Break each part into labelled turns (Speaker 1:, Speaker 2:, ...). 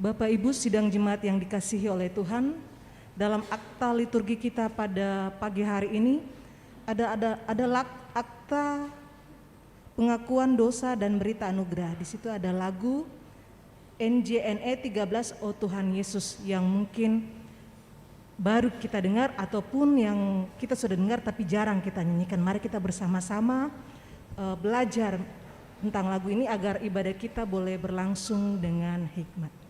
Speaker 1: Bapak Ibu sidang jemaat yang dikasihi oleh Tuhan, dalam akta liturgi kita pada pagi hari ini ada akta pengakuan dosa dan berita anugerah. Di situ ada lagu NJNE 13 Oh Tuhan Yesus yang mungkin baru kita dengar ataupun yang kita sudah dengar tapi jarang kita nyanyikan. Mari kita bersama-sama belajar tentang lagu ini agar ibadah kita boleh berlangsung dengan hikmat.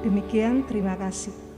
Speaker 1: Demikian, terima kasih.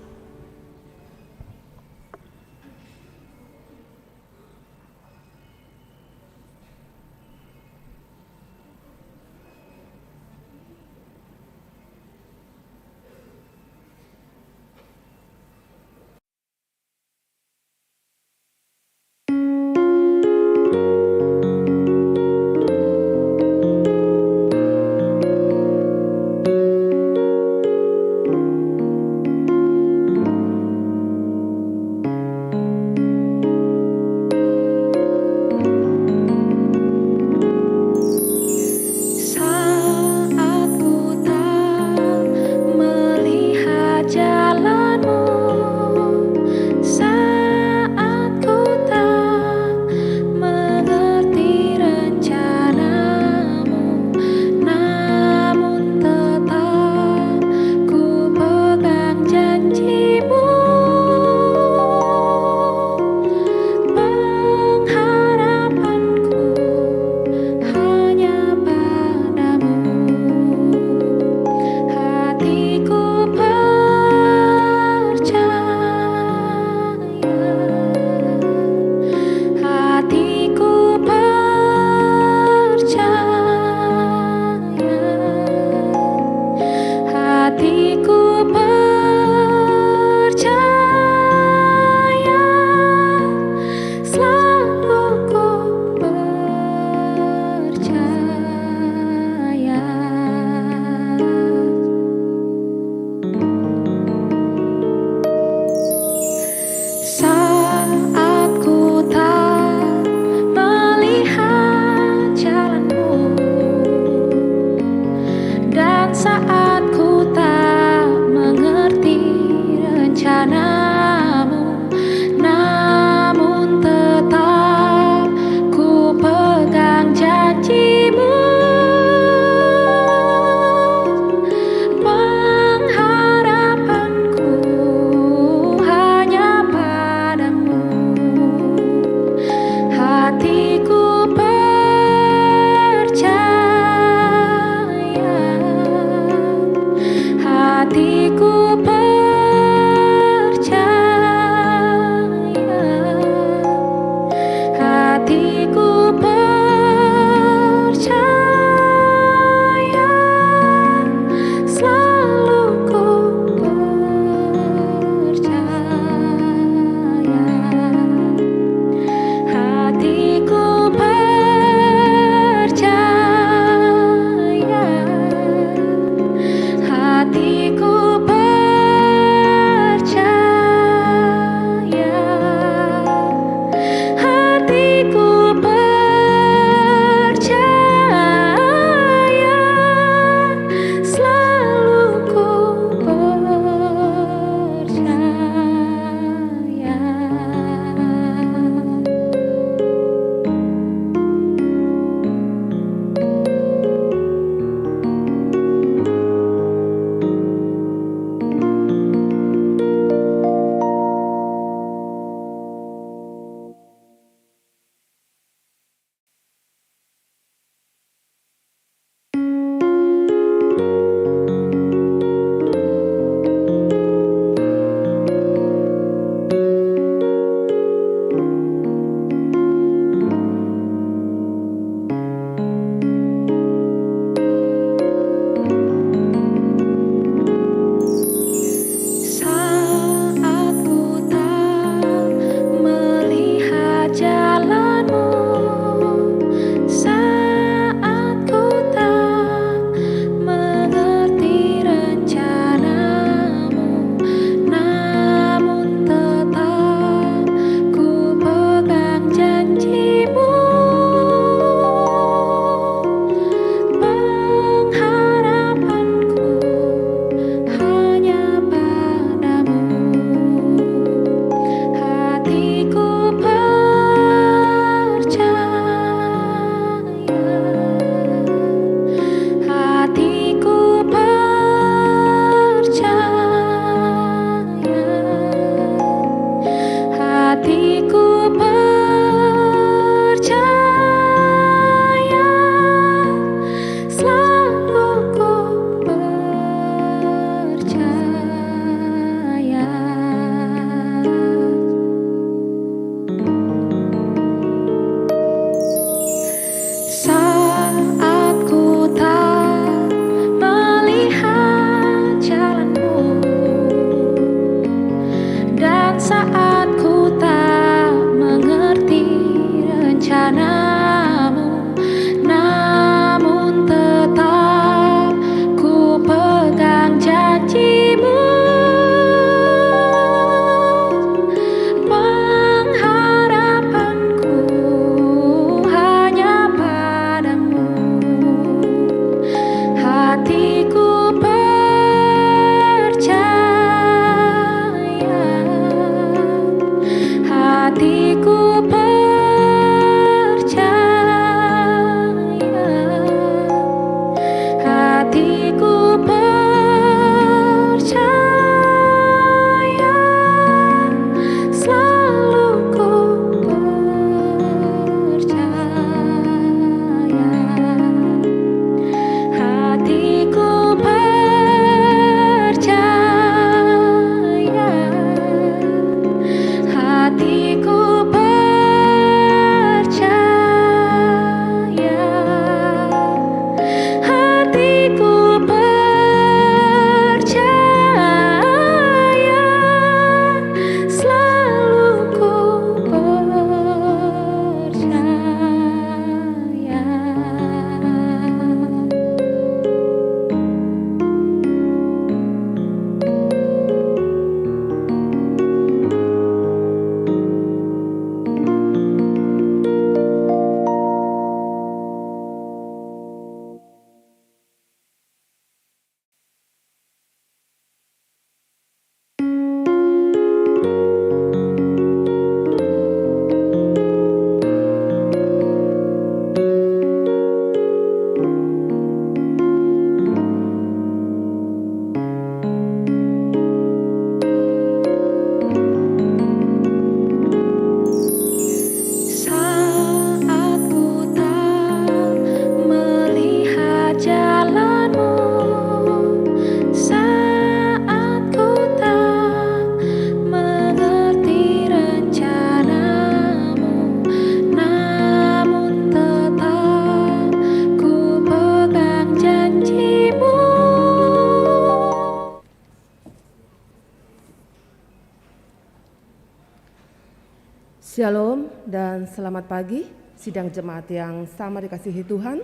Speaker 2: Shalom dan selamat pagi, sidang jemaat yang sama dikasihi Tuhan.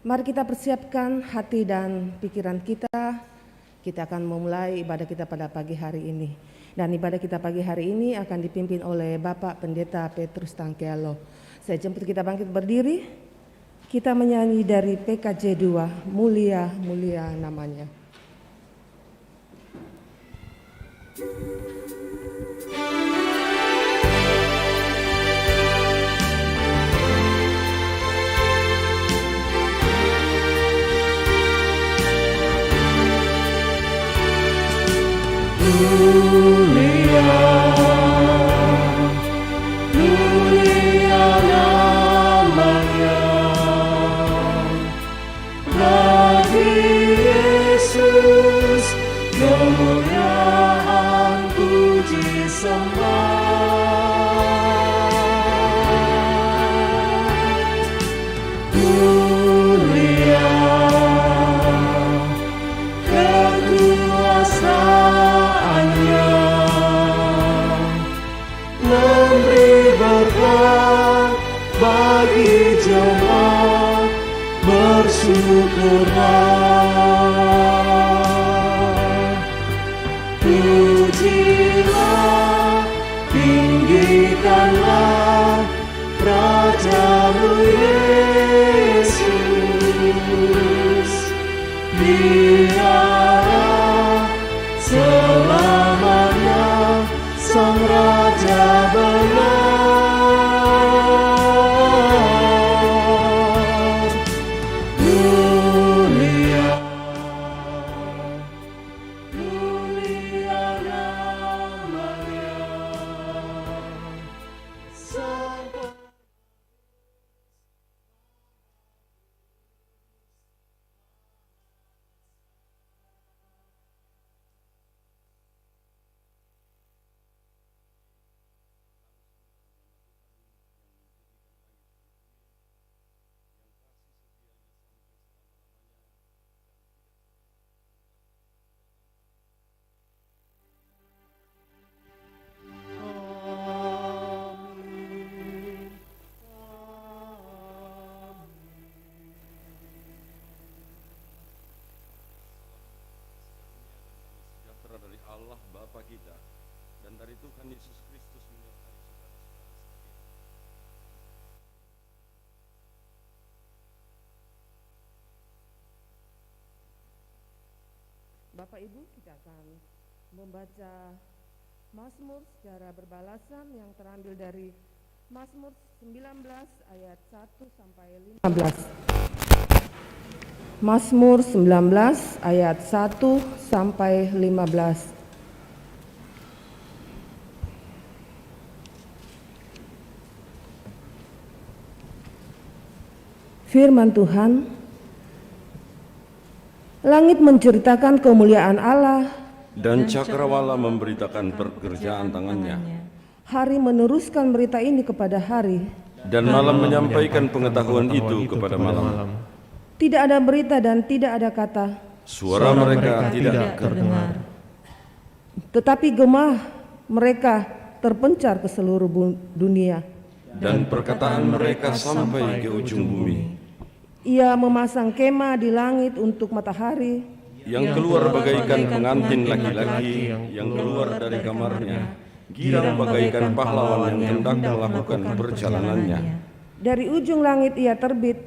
Speaker 2: Mari kita persiapkan hati dan pikiran kita. Kita akan memulai ibadah kita pada pagi hari ini. Dan ibadah kita pagi hari ini akan dipimpin oleh Bapak Pendeta Petrus Tangkialo. Saya jemput kita bangkit berdiri. Kita menyanyi dari PKJ 2, Mulia, Mulia namanya.
Speaker 3: Mulia, mulia namanya, bagi Yesus kemuliaan puji sembah. Mulia, kekuasaannya memberi berkat bagi jemaat, bersyukurlah. Pujilah, tinggikanlah Raja-Mu Yesus, biarlah selamanya Sang Raja benar. Mulia, mulia namanya, sampai
Speaker 4: sejahtera dari Allah Bapa kita dan dari Tuhan Yesus Kristus menyertai saudara-saudara sekalian.
Speaker 2: Bapak Ibu, kita akan membaca Mazmur secara berbalasan yang terambil dari Mazmur 19 ayat 1 sampai 15. Mazmur 19 ayat 1 sampai 15. Firman Tuhan, langit menceritakan kemuliaan Allah,
Speaker 4: Dan cakrawala memberitakan pekerjaan tangannya,
Speaker 2: hari meneruskan berita ini kepada hari.
Speaker 4: dan malam menyampaikan pengetahuan itu kepada malam.
Speaker 2: Tidak ada berita dan tidak ada kata,
Speaker 4: Suara mereka tidak
Speaker 1: terdengar.
Speaker 2: tetapi gemah mereka terpencar ke seluruh dunia.
Speaker 4: dan perkataan mereka sampai ke ujung bumi.
Speaker 2: Ia memasang kemah di langit untuk matahari,
Speaker 4: Yang keluar bagaikan pengantin laki-laki yang keluar dari kamarnya, girang bagaikan pahlawan yang hendak melakukan perjalanannya.
Speaker 2: dari ujung langit ia terbit,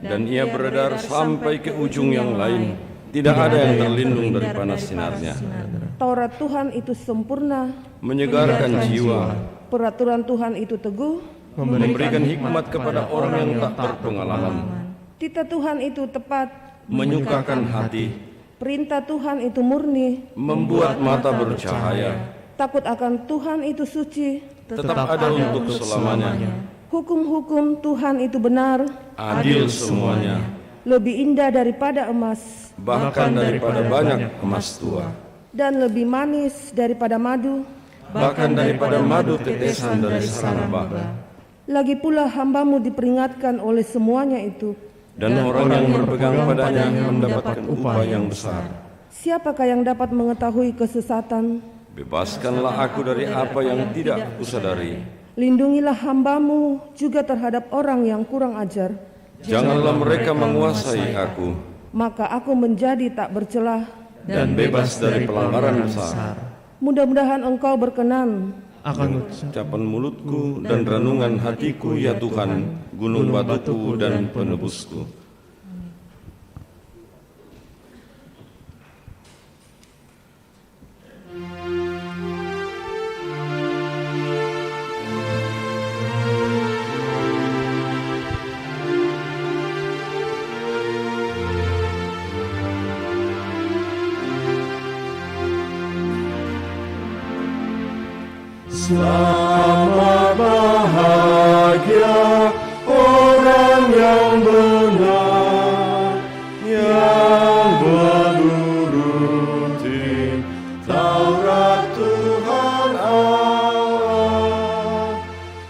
Speaker 4: Dan ia beredar sampai ke ujung yang lain. Tidak ada yang terlindung dari panas sinarnya.
Speaker 2: Taurat Tuhan itu sempurna,
Speaker 4: Menyegarkan jiwa,
Speaker 2: peraturan Tuhan itu teguh,
Speaker 4: memberikan hikmat kepada orang yang tak berpengalaman,
Speaker 2: titah Tuhan itu tepat,
Speaker 4: menyukakan hati,
Speaker 2: perintah Tuhan itu murni,
Speaker 4: membuat mata bercahaya,
Speaker 2: takut akan Tuhan itu suci,
Speaker 4: tetap ada untuk selamanya,
Speaker 2: hukum-hukum Tuhan itu benar,
Speaker 4: adil semuanya,
Speaker 2: lebih indah daripada emas,
Speaker 4: bahkan daripada banyak emas tua,
Speaker 2: dan lebih manis daripada madu.
Speaker 4: bahkan daripada madu tetesan dari sarang lebah.
Speaker 2: Lagi pula hambamu diperingatkan oleh semuanya itu.
Speaker 4: Dan orang yang berpegang padanya mendapatkan upah yang besar.
Speaker 2: Siapakah yang dapat mengetahui kesesatan?
Speaker 4: Bebaskanlah aku dari apa yang tidak kusadari,
Speaker 2: Lindungilah hambamu juga terhadap orang yang kurang ajar.
Speaker 4: Janganlah mereka menguasai aku,
Speaker 2: maka aku menjadi tak bercelah.
Speaker 4: dan bebas dari pelanggaran besar.
Speaker 2: Mudah-mudahan Engkau berkenan
Speaker 3: Akan
Speaker 4: Ucapan mulutku dan renungan hatiku, ya Tuhan, gunung batuku dan penebusku.
Speaker 3: selamat bahagia orang yang benar, yang menuruti Taurat Tuhan Allah,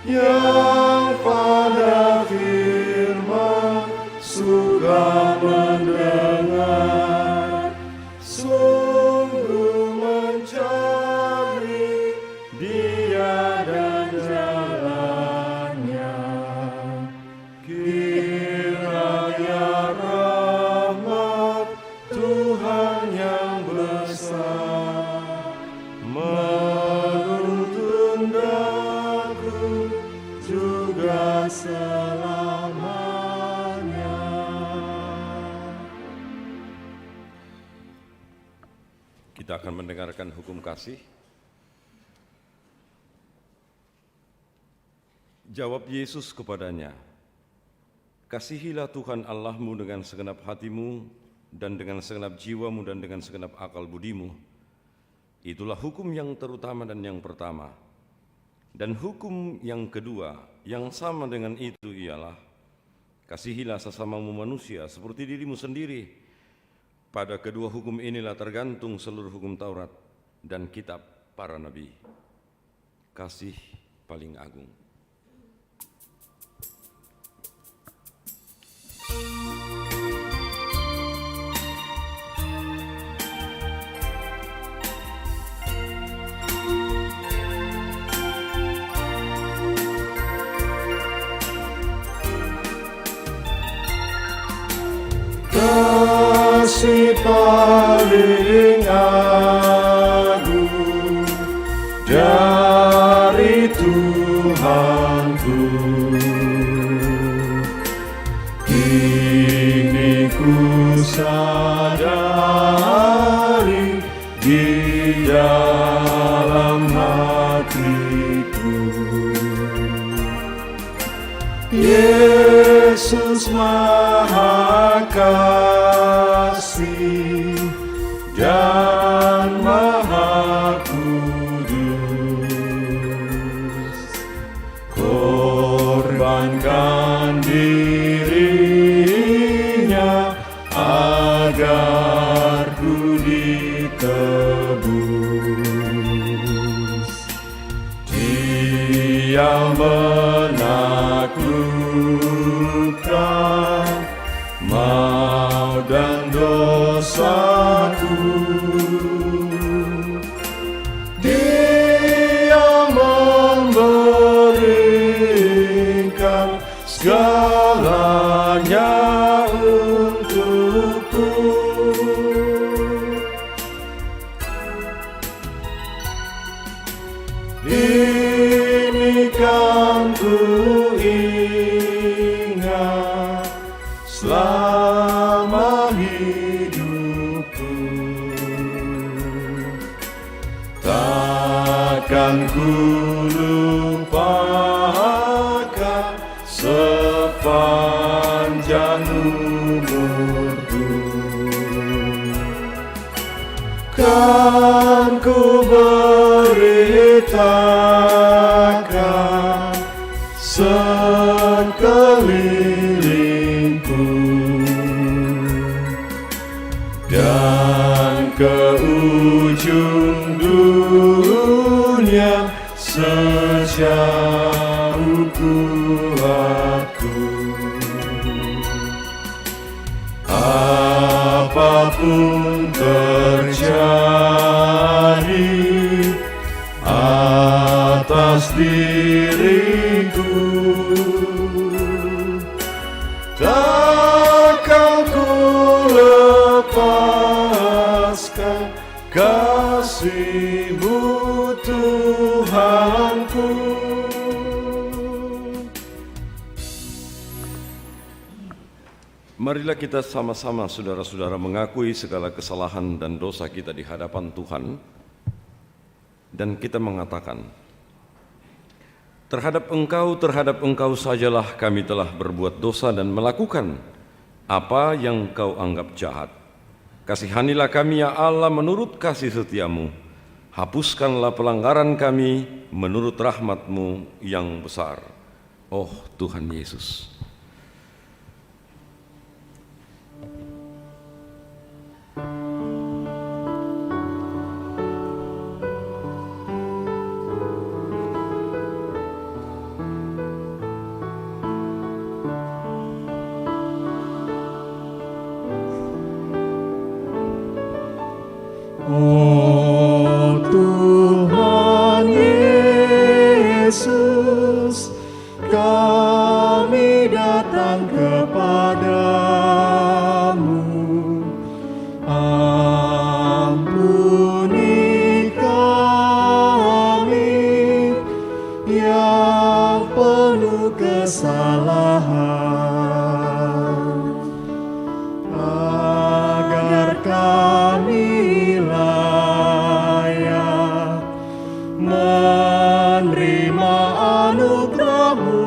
Speaker 3: yang pada firman suka mendengar, sungguh mencari Dia dan jalannya. Kiranya rahmat Tuhan yang besar menuntun daku juga selamanya.
Speaker 4: Kita akan mendengarkan hukum kasih. Jawab Yesus kepadanya, "Kasihilah Tuhan Allahmu dengan segenap hatimu, dan dengan segenap jiwamu, dan dengan segenap akal budimu. Itulah hukum yang terutama dan yang pertama. Dan hukum yang kedua, yang sama dengan itu ialah, kasihilah sesamamu manusia seperti dirimu sendiri. Pada kedua hukum inilah tergantung seluruh hukum Taurat dan kitab para nabi." Kasih paling agung.
Speaker 3: Kasih paling agung dari Tuhanku, kini ku sadari di dalam hatiku. Yesus Maha Kasih dan Maha Kudus, korbankan dirinya agar ku ditebus. Dia menaklukkan maut dan dosaku. Dia memberikan segalanya untukku. Ini kan ku ingat selama hidupku, takkan ku lupakan sepanjang umurku. Kan ku beritakan sekelilingku dan ke ujung dunia sejauh kuatku. Apapun terjadi atas diriku, kasih-Mu Tuhanku.
Speaker 4: Marilah kita sama-sama saudara-saudara mengakui segala kesalahan dan dosa kita di hadapan Tuhan, dan kita mengatakan, terhadap Engkau sajalah kami telah berbuat dosa dan melakukan apa yang Kau anggap jahat. Kasihanilah kami ya Allah menurut kasih setia-Mu. Hapuskanlah pelanggaran kami menurut rahmat-Mu yang besar. Oh Tuhan Yesus.
Speaker 3: Oh Tuhan Yesus, kami datang kepadamu. Ampuni kami yang penuh kesalahan, agar kami layak menerima anugerah-Mu.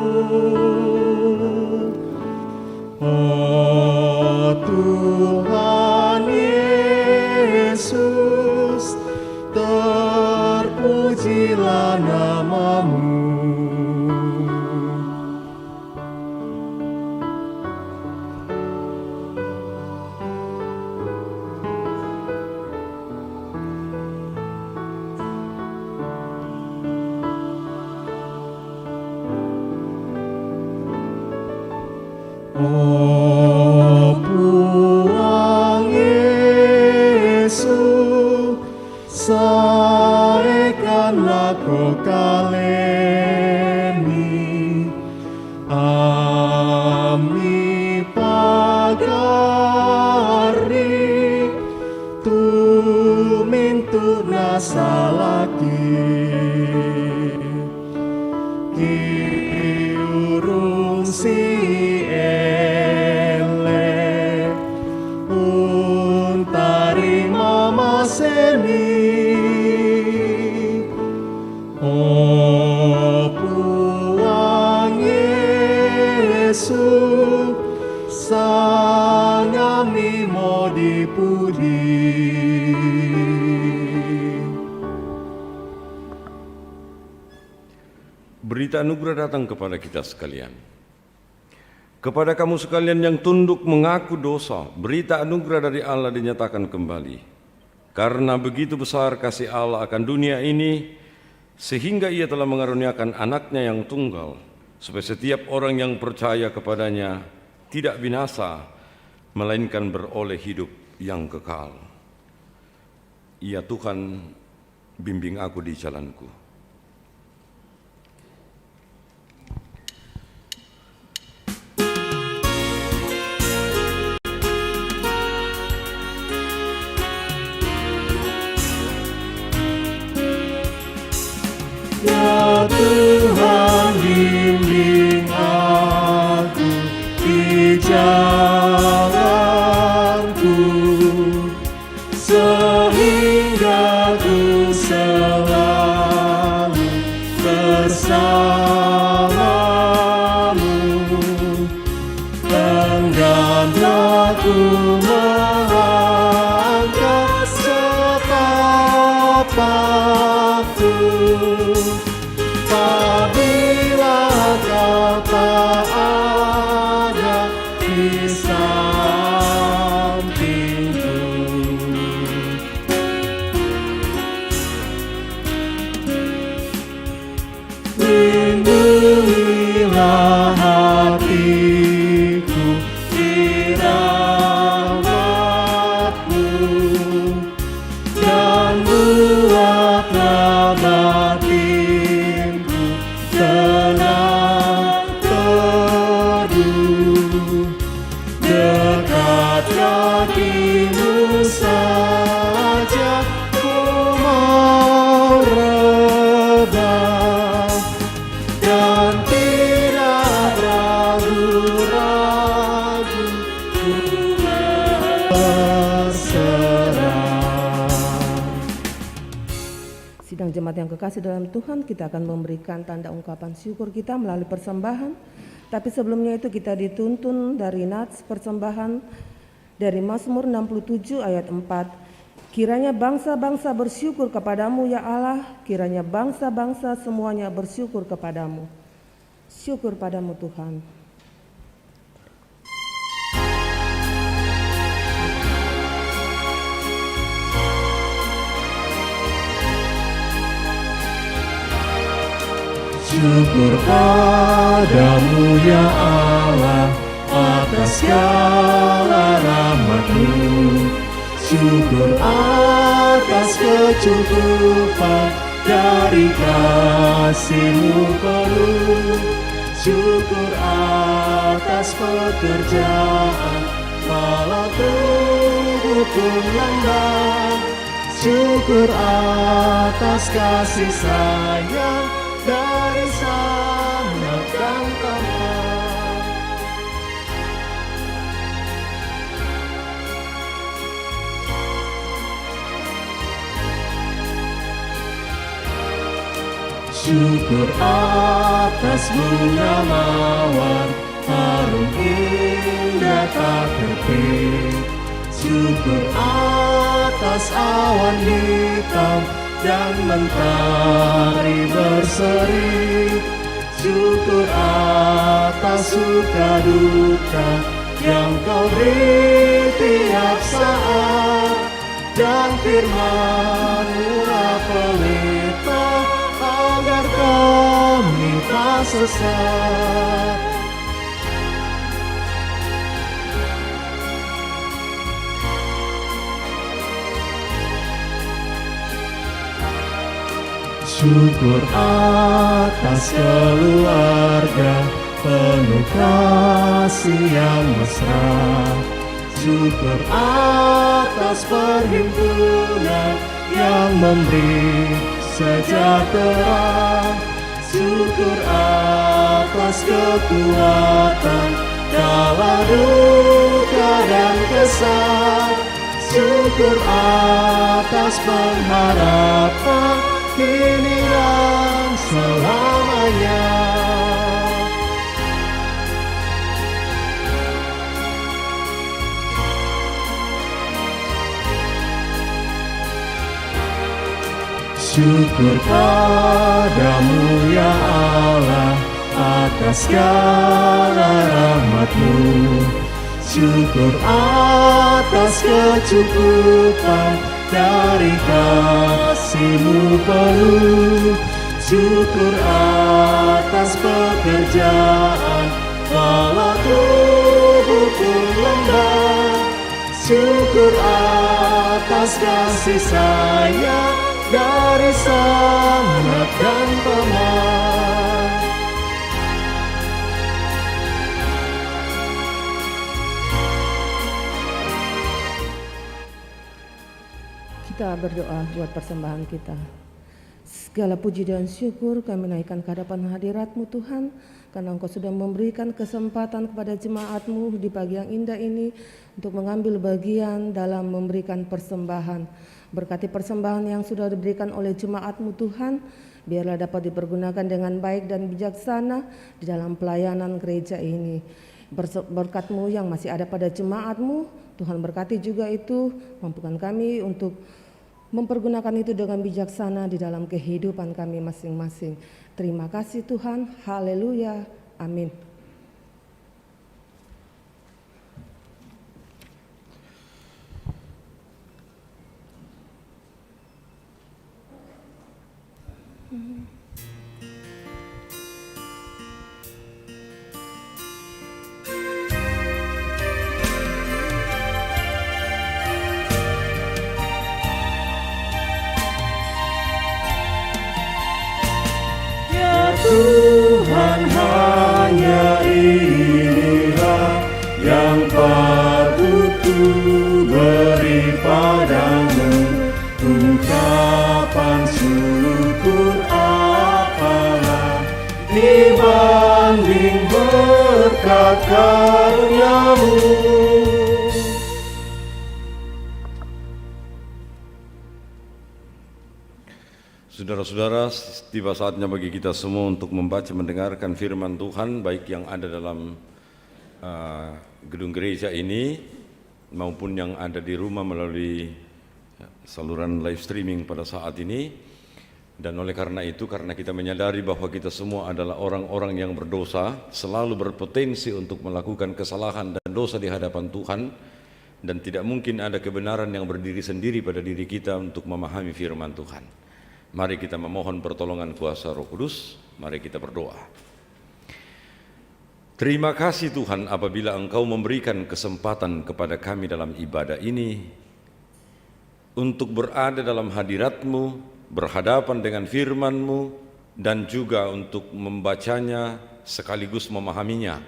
Speaker 3: Oh Tuhan Yesus, terpujilah nama-Mu. Oh Puang Yesus, saekanlah Kau kalemi ami pagari tumintu nasalaki kiurung si Oh Puang Yesus, sangami mo dipudi.
Speaker 4: Berita anugerah datang kepada kita sekalian. Kepada kamu sekalian yang tunduk mengaku dosa, berita anugerah dari Allah dinyatakan kembali. Karena begitu besar kasih Allah akan dunia ini, sehingga Ia telah mengaruniakan anaknya yang tunggal, supaya setiap orang yang percaya kepadanya tidak binasa, melainkan beroleh hidup yang kekal. Ya Tuhan, bimbing aku di jalanku.
Speaker 3: Ya Tuhan, bimbing aku di jalanku, sehingga ku selalu bersama-Mu. Engganlah ku melangkah setapakku, apabila Kau tak ada di sampingku.
Speaker 2: Sidang jemaat yang kekasih dalam Tuhan, kita akan memberikan tanda ungkapan syukur kita melalui persembahan. Tapi sebelumnya itu kita dituntun dari nats persembahan dari Mazmur 67 ayat 4. Kiranya bangsa-bangsa bersyukur kepadamu ya Allah, kiranya bangsa-bangsa semuanya bersyukur kepadamu. Syukur padamu Tuhan.
Speaker 3: Syukur padamu ya Allah atas segala rahmat-Mu. Syukur atas kecukupan dari kasih-Mu penuh. Syukur atas pekerjaan walau tubuh pun lemah. Syukur atas kasih sayang dari sana dan tempat. Syukur atas bunga mawar harum indah tak terpik. Syukur atas awan hitam dan mentari berseri. Syukur atas suka duka yang Kau beri tiap saat, dan firman-Mu pelita agar kami tak sesat. Syukur atas keluarga penuh kasih yang mesra. Syukur atas perhimpunan yang memberi sejahtera. Syukur atas kekuatan kala duka dan kesal. Syukur atas pengharapan kini dan selamanya. Syukur padamu ya Allah atas segala rahmat-Mu. Syukur atas kecukupan dari kasih-Mu penuh. Syukur atas pekerjaan walau tubuh pun lemah. Syukur atas kasih sayang dari sangat dan teman.
Speaker 2: Kita berdoa buat persembahan kita. Segala puji dan syukur kami naikkan ke hadapan hadirat-Mu Tuhan, karena Engkau sudah memberikan kesempatan kepada jemaat-Mu di pagi yang indah ini untuk mengambil bagian dalam memberikan persembahan. Berkati persembahan yang sudah diberikan oleh jemaat-Mu Tuhan, biarlah dapat dipergunakan dengan baik dan bijaksana di dalam pelayanan gereja ini. Berkat-Mu yang masih ada pada jemaat-Mu, Tuhan berkati juga itu, mampukan kami untuk mempergunakan itu dengan bijaksana di dalam kehidupan kami masing-masing. Terima kasih Tuhan, haleluya, amin.
Speaker 3: Tuhan, hanya inilah yang patut ku beri padamu. Ungkapan syukur
Speaker 4: Saudara-saudara, tiba saatnya bagi kita semua untuk membaca mendengarkan firman Tuhan, baik yang ada dalam gedung gereja ini maupun yang ada di rumah melalui saluran live streaming pada saat ini. Dan oleh karena itu, karena kita menyadari bahwa kita semua adalah orang-orang yang berdosa, selalu berpotensi untuk melakukan kesalahan dan dosa di hadapan Tuhan, dan tidak mungkin ada kebenaran yang berdiri sendiri pada diri kita untuk memahami firman Tuhan. Mari kita memohon pertolongan kuasa Roh Kudus, mari kita berdoa. Terima kasih Tuhan apabila Engkau memberikan kesempatan kepada kami dalam ibadah ini untuk berada dalam hadirat-Mu, berhadapan dengan firman-Mu, dan juga untuk membacanya sekaligus memahaminya.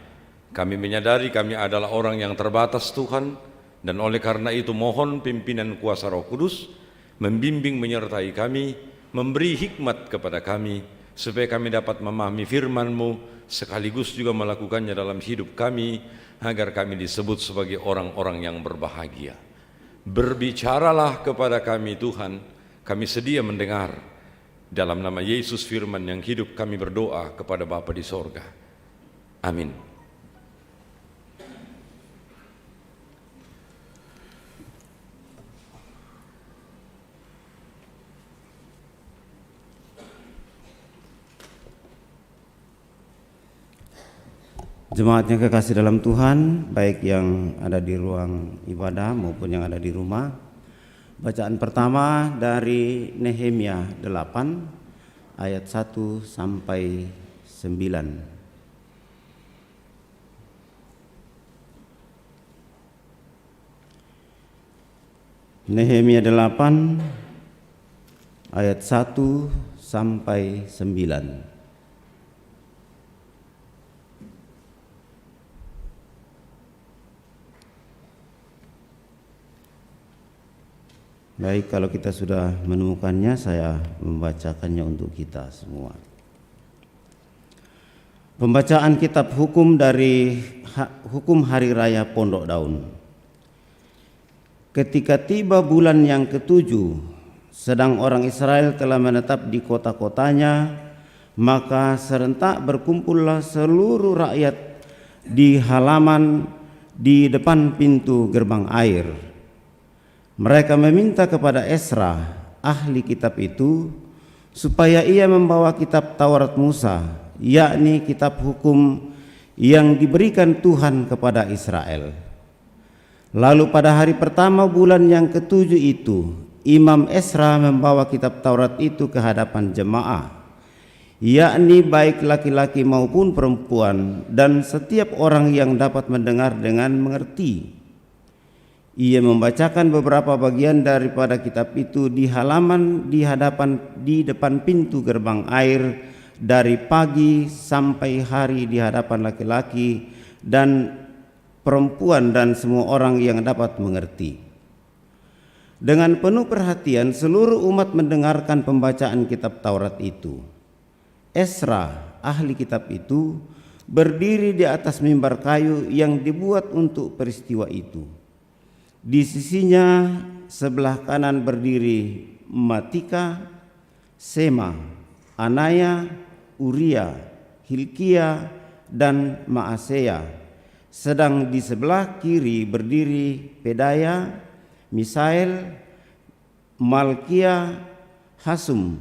Speaker 4: Kami menyadari kami adalah orang yang terbatas Tuhan, dan oleh karena itu mohon pimpinan kuasa Roh Kudus membimbing menyertai kami, memberi hikmat kepada kami, supaya kami dapat memahami firman-Mu, sekaligus juga melakukannya dalam hidup kami, agar kami disebut sebagai orang-orang yang berbahagia. Berbicaralah kepada kami Tuhan, kami sedia mendengar. Dalam nama Yesus firman yang hidup kami berdoa kepada Bapa di sorga. Amin.
Speaker 5: Jemaat yang kekasih dalam Tuhan, baik yang ada di ruang ibadah maupun yang ada di rumah. Bacaan pertama dari Nehemia 8 ayat 1 sampai 9. Nehemia 8 ayat 1 sampai 9. Baik, kalau kita sudah menemukannya, saya membacakannya untuk kita semua. Pembacaan kitab hukum dari hukum hari raya Pondok Daun. Ketika tiba bulan yang ke-7, sedang orang Israel telah menetap di kota-kotanya, maka serentak berkumpullah seluruh rakyat di halaman di depan pintu gerbang air. Mereka meminta kepada Esra, ahli kitab itu, supaya ia membawa kitab Taurat Musa, yakni kitab hukum yang diberikan Tuhan kepada Israel. Lalu pada hari pertama bulan yang ke-7 itu, Imam Esra membawa kitab Taurat itu ke hadapan jemaah, yakni baik laki-laki maupun perempuan, dan setiap orang yang dapat mendengar dengan mengerti. Ia membacakan beberapa bagian daripada kitab itu di halaman di depan pintu gerbang air dari pagi sampai hari di hadapan laki-laki dan perempuan dan semua orang yang dapat mengerti. Dengan penuh perhatian seluruh umat mendengarkan pembacaan kitab Taurat itu. Esra, ahli kitab itu, berdiri di atas mimbar kayu yang dibuat untuk peristiwa itu. Di sisinya sebelah kanan berdiri Matika, Sema, Anaya, Uria, Hilkia, dan Maaseya. Sedang di sebelah kiri berdiri Pedaya, Misael, Malkia, Hasum,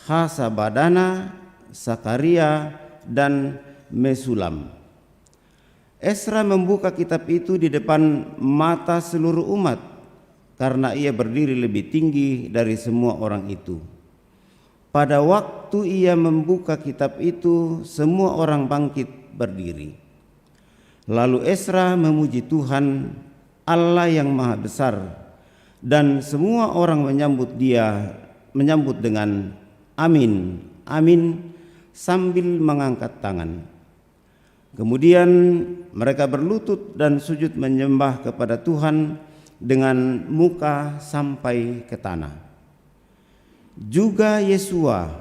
Speaker 5: Hasabadana, Sakaria, dan Mesulam. Esra membuka kitab itu di depan mata seluruh umat, karena ia berdiri lebih tinggi dari semua orang itu. Pada waktu ia membuka kitab itu, semua orang bangkit berdiri. Lalu Esra memuji Tuhan, Allah yang Maha Besar, dan semua orang menyambut dengan amin, amin, sambil mengangkat tangan. Kemudian mereka berlutut dan sujud menyembah kepada Tuhan dengan muka sampai ke tanah. Juga Yesua,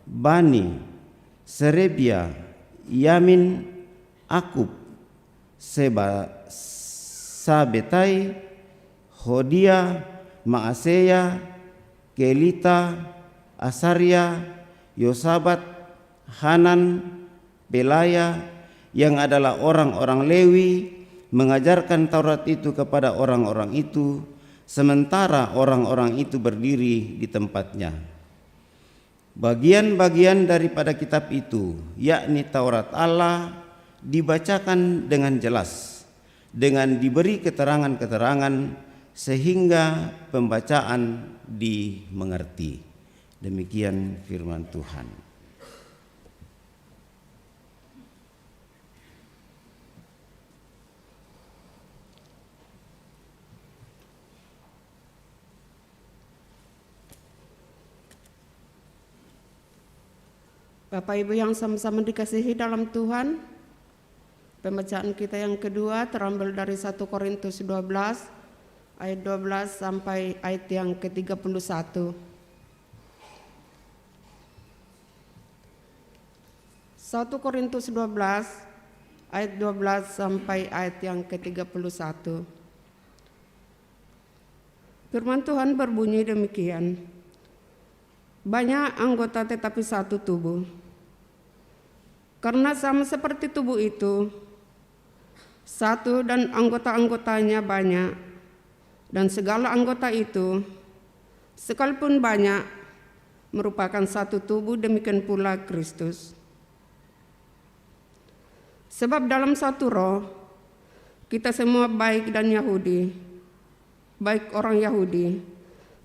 Speaker 5: Bani, Serebia, Yamin, Akub, Sabetai, Hodia, Maaseya, Kelita, Asaria, Yosabat, Hanan, Pelaya, yang adalah orang-orang Lewi, mengajarkan Taurat itu kepada orang-orang itu, sementara orang-orang itu berdiri di tempatnya. Bagian-bagian daripada kitab itu, yakni Taurat Allah, dibacakan dengan jelas, dengan diberi keterangan-keterangan sehingga pembacaan dimengerti. Demikian firman Tuhan.
Speaker 6: Bapak Ibu yang sama-sama dikasihi dalam Tuhan, pembacaan kita yang kedua terambil dari 1 Korintus 12 ayat 12 sampai ayat yang ke-31. 1 Korintus 12 ayat 12 sampai ayat yang ke-31. Firman Tuhan berbunyi demikian. Banyak anggota tetapi satu tubuh. Karena sama seperti tubuh itu, satu dan anggota-anggotanya banyak, dan segala anggota itu, sekalipun banyak, merupakan satu tubuh, demikian pula Kristus. Sebab dalam satu roh, kita semua baik dan Yahudi, baik orang Yahudi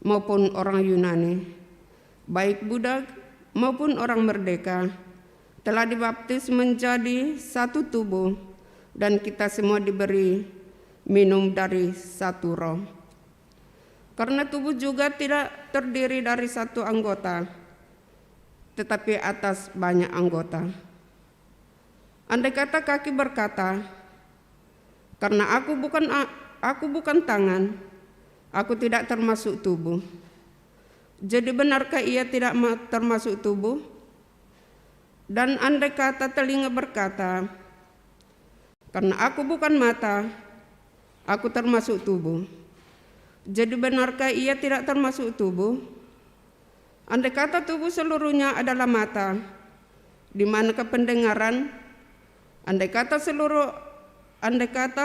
Speaker 6: maupun orang Yunani, baik budak maupun orang merdeka, telah dibaptis menjadi satu tubuh, dan kita semua diberi minum dari satu roh. Karena tubuh juga tidak terdiri dari satu anggota, tetapi atas banyak anggota. Andai kata kaki berkata, karena aku bukan tangan, aku tidak termasuk tubuh. Jadi benarkah ia tidak termasuk tubuh? Dan andai kata telinga berkata, karena aku bukan mata, aku termasuk tubuh. Jadi benarkah ia tidak termasuk tubuh? Andai kata tubuh seluruhnya adalah mata, di manakah pendengaran? Andai kata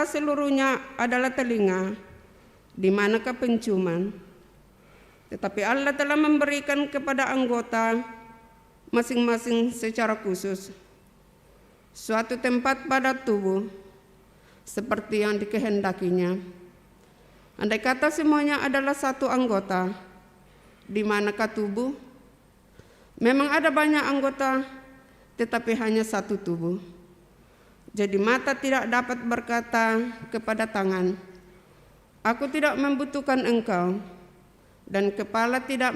Speaker 6: seluruhnya adalah telinga, di manakah penciuman? Tetapi Allah telah memberikan kepada anggota masing-masing secara khusus suatu tempat pada tubuh seperti yang dikehendakinya. Andai kata semuanya adalah satu anggota, di manakah tubuh? Memang ada banyak anggota, tetapi hanya satu tubuh. Jadi mata tidak dapat berkata kepada tangan, aku tidak membutuhkan engkau, dan kepala tidak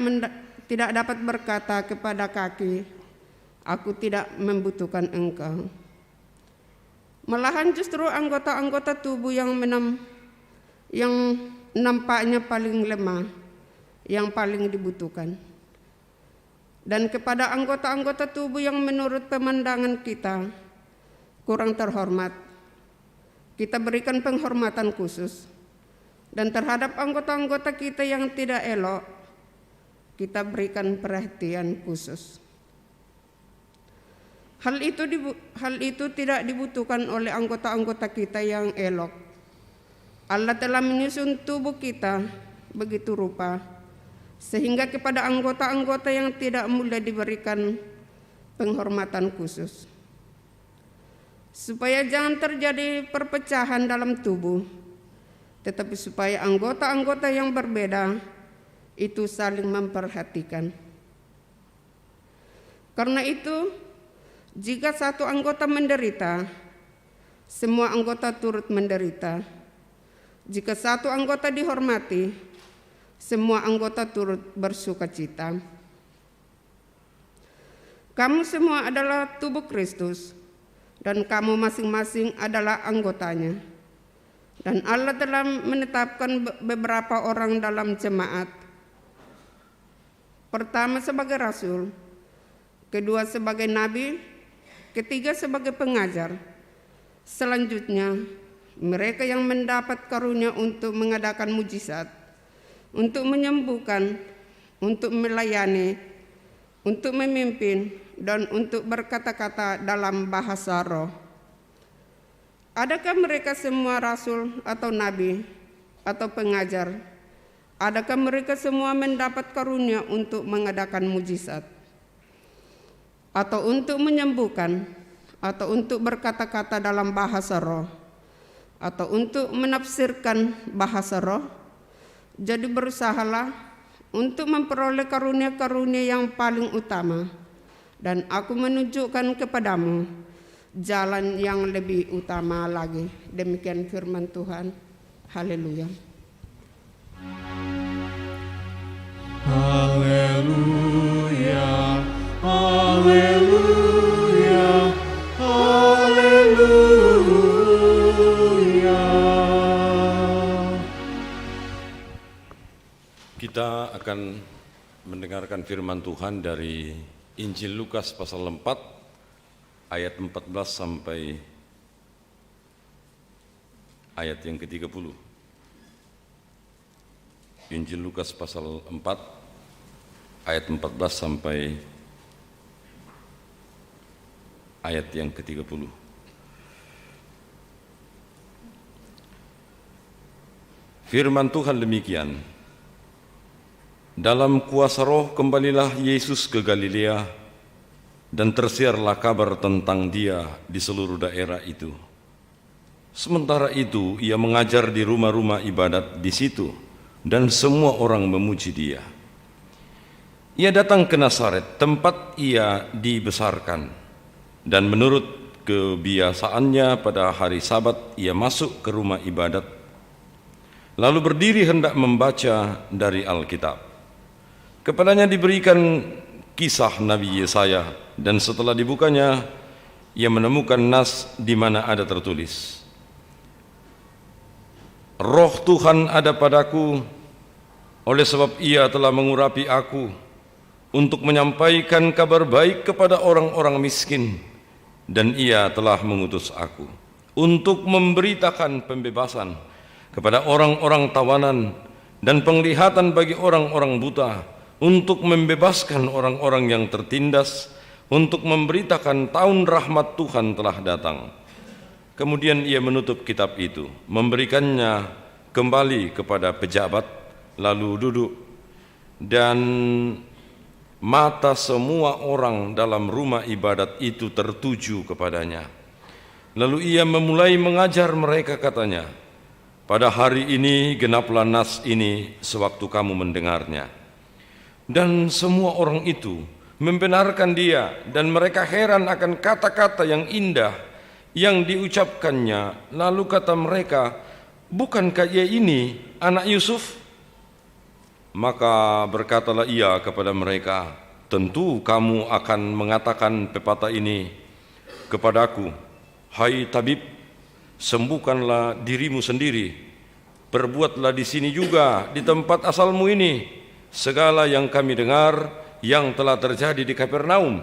Speaker 6: dapat berkata kepada kaki, aku tidak membutuhkan engkau. Malahan justru anggota-anggota tubuh yang nampaknya paling lemah, yang paling dibutuhkan. Dan kepada anggota-anggota tubuh yang menurut pemandangan kita kurang terhormat, kita berikan penghormatan khusus. Dan terhadap anggota-anggota kita yang tidak elok, kita berikan perhatian khusus. Hal itu tidak dibutuhkan oleh anggota-anggota kita yang elok. Allah telah menyusun tubuh kita begitu rupa, sehingga kepada anggota-anggota yang tidak mulia diberikan penghormatan khusus. Supaya jangan terjadi perpecahan dalam tubuh, tetapi supaya anggota-anggota yang berbeda itu saling memperhatikan. Karena itu, jika satu anggota menderita, semua anggota turut menderita. Jika satu anggota dihormati, semua anggota turut bersukacita. Kamu semua adalah tubuh Kristus, dan kamu masing-masing adalah anggotanya. Dan Allah telah menetapkan beberapa orang dalam jemaat. Pertama sebagai rasul, kedua sebagai nabi, ketiga sebagai pengajar. Selanjutnya, mereka yang mendapat karunia untuk mengadakan mujizat, untuk menyembuhkan, untuk melayani, untuk memimpin, dan untuk berkata-kata dalam bahasa roh. Adakah mereka semua rasul atau nabi atau pengajar? Adakah mereka semua mendapat karunia untuk mengadakan mujizat, atau untuk menyembuhkan, atau untuk berkata-kata dalam bahasa roh, atau untuk menafsirkan bahasa roh? Jadi berusahalah untuk memperoleh karunia-karunia yang paling utama, dan aku menunjukkan kepadamu jalan yang lebih utama lagi. Demikian firman Tuhan. Haleluya.
Speaker 3: Haleluya, haleluya, haleluya.
Speaker 4: Kita akan mendengarkan firman Tuhan dari Injil Lukas pasal 4 ayat 14 sampai ayat yang ke-30. Injil Lukas pasal 4 ayat 14 sampai ayat yang ke-30. Firman Tuhan demikian. Dalam kuasa roh kembalilah Yesus ke Galilea, dan tersiarlah kabar tentang Dia di seluruh daerah itu. Sementara itu Ia mengajar di rumah-rumah ibadat di situ, dan semua orang memuji Dia. Ia datang ke Nazaret, tempat Ia dibesarkan, dan menurut kebiasaannya pada hari Sabat Ia masuk ke rumah ibadat, lalu berdiri hendak membaca dari Alkitab. Kepadanya diberikan kisah Nabi Yesaya, dan setelah dibukanya ia menemukan nas di mana ada tertulis, Roh Tuhan ada padaku, oleh sebab Ia telah mengurapi aku untuk menyampaikan kabar baik kepada orang-orang miskin, dan Ia telah mengutus aku untuk memberitakan pembebasan kepada orang-orang tawanan dan penglihatan bagi orang-orang buta, untuk membebaskan orang-orang yang tertindas, untuk memberitakan tahun rahmat Tuhan telah datang. Kemudian Ia menutup kitab itu, memberikannya kembali kepada pejabat, lalu duduk, dan mata semua orang dalam rumah ibadat itu tertuju kepadanya. Lalu Ia memulai mengajar mereka, katanya, pada hari ini genaplah nas ini sewaktu kamu mendengarnya. Dan semua orang itu membenarkan Dia, dan mereka heran akan kata-kata yang indah yang diucapkannya. Lalu kata mereka, bukankah Ia ini anak Yusuf? Maka berkatalah Ia kepada mereka, tentu kamu akan mengatakan pepatah ini kepadaku, hai tabib, sembuhkanlah dirimu sendiri, perbuatlah di sini juga, di tempat asalmu ini, segala yang kami dengar yang telah terjadi di Kapernaum.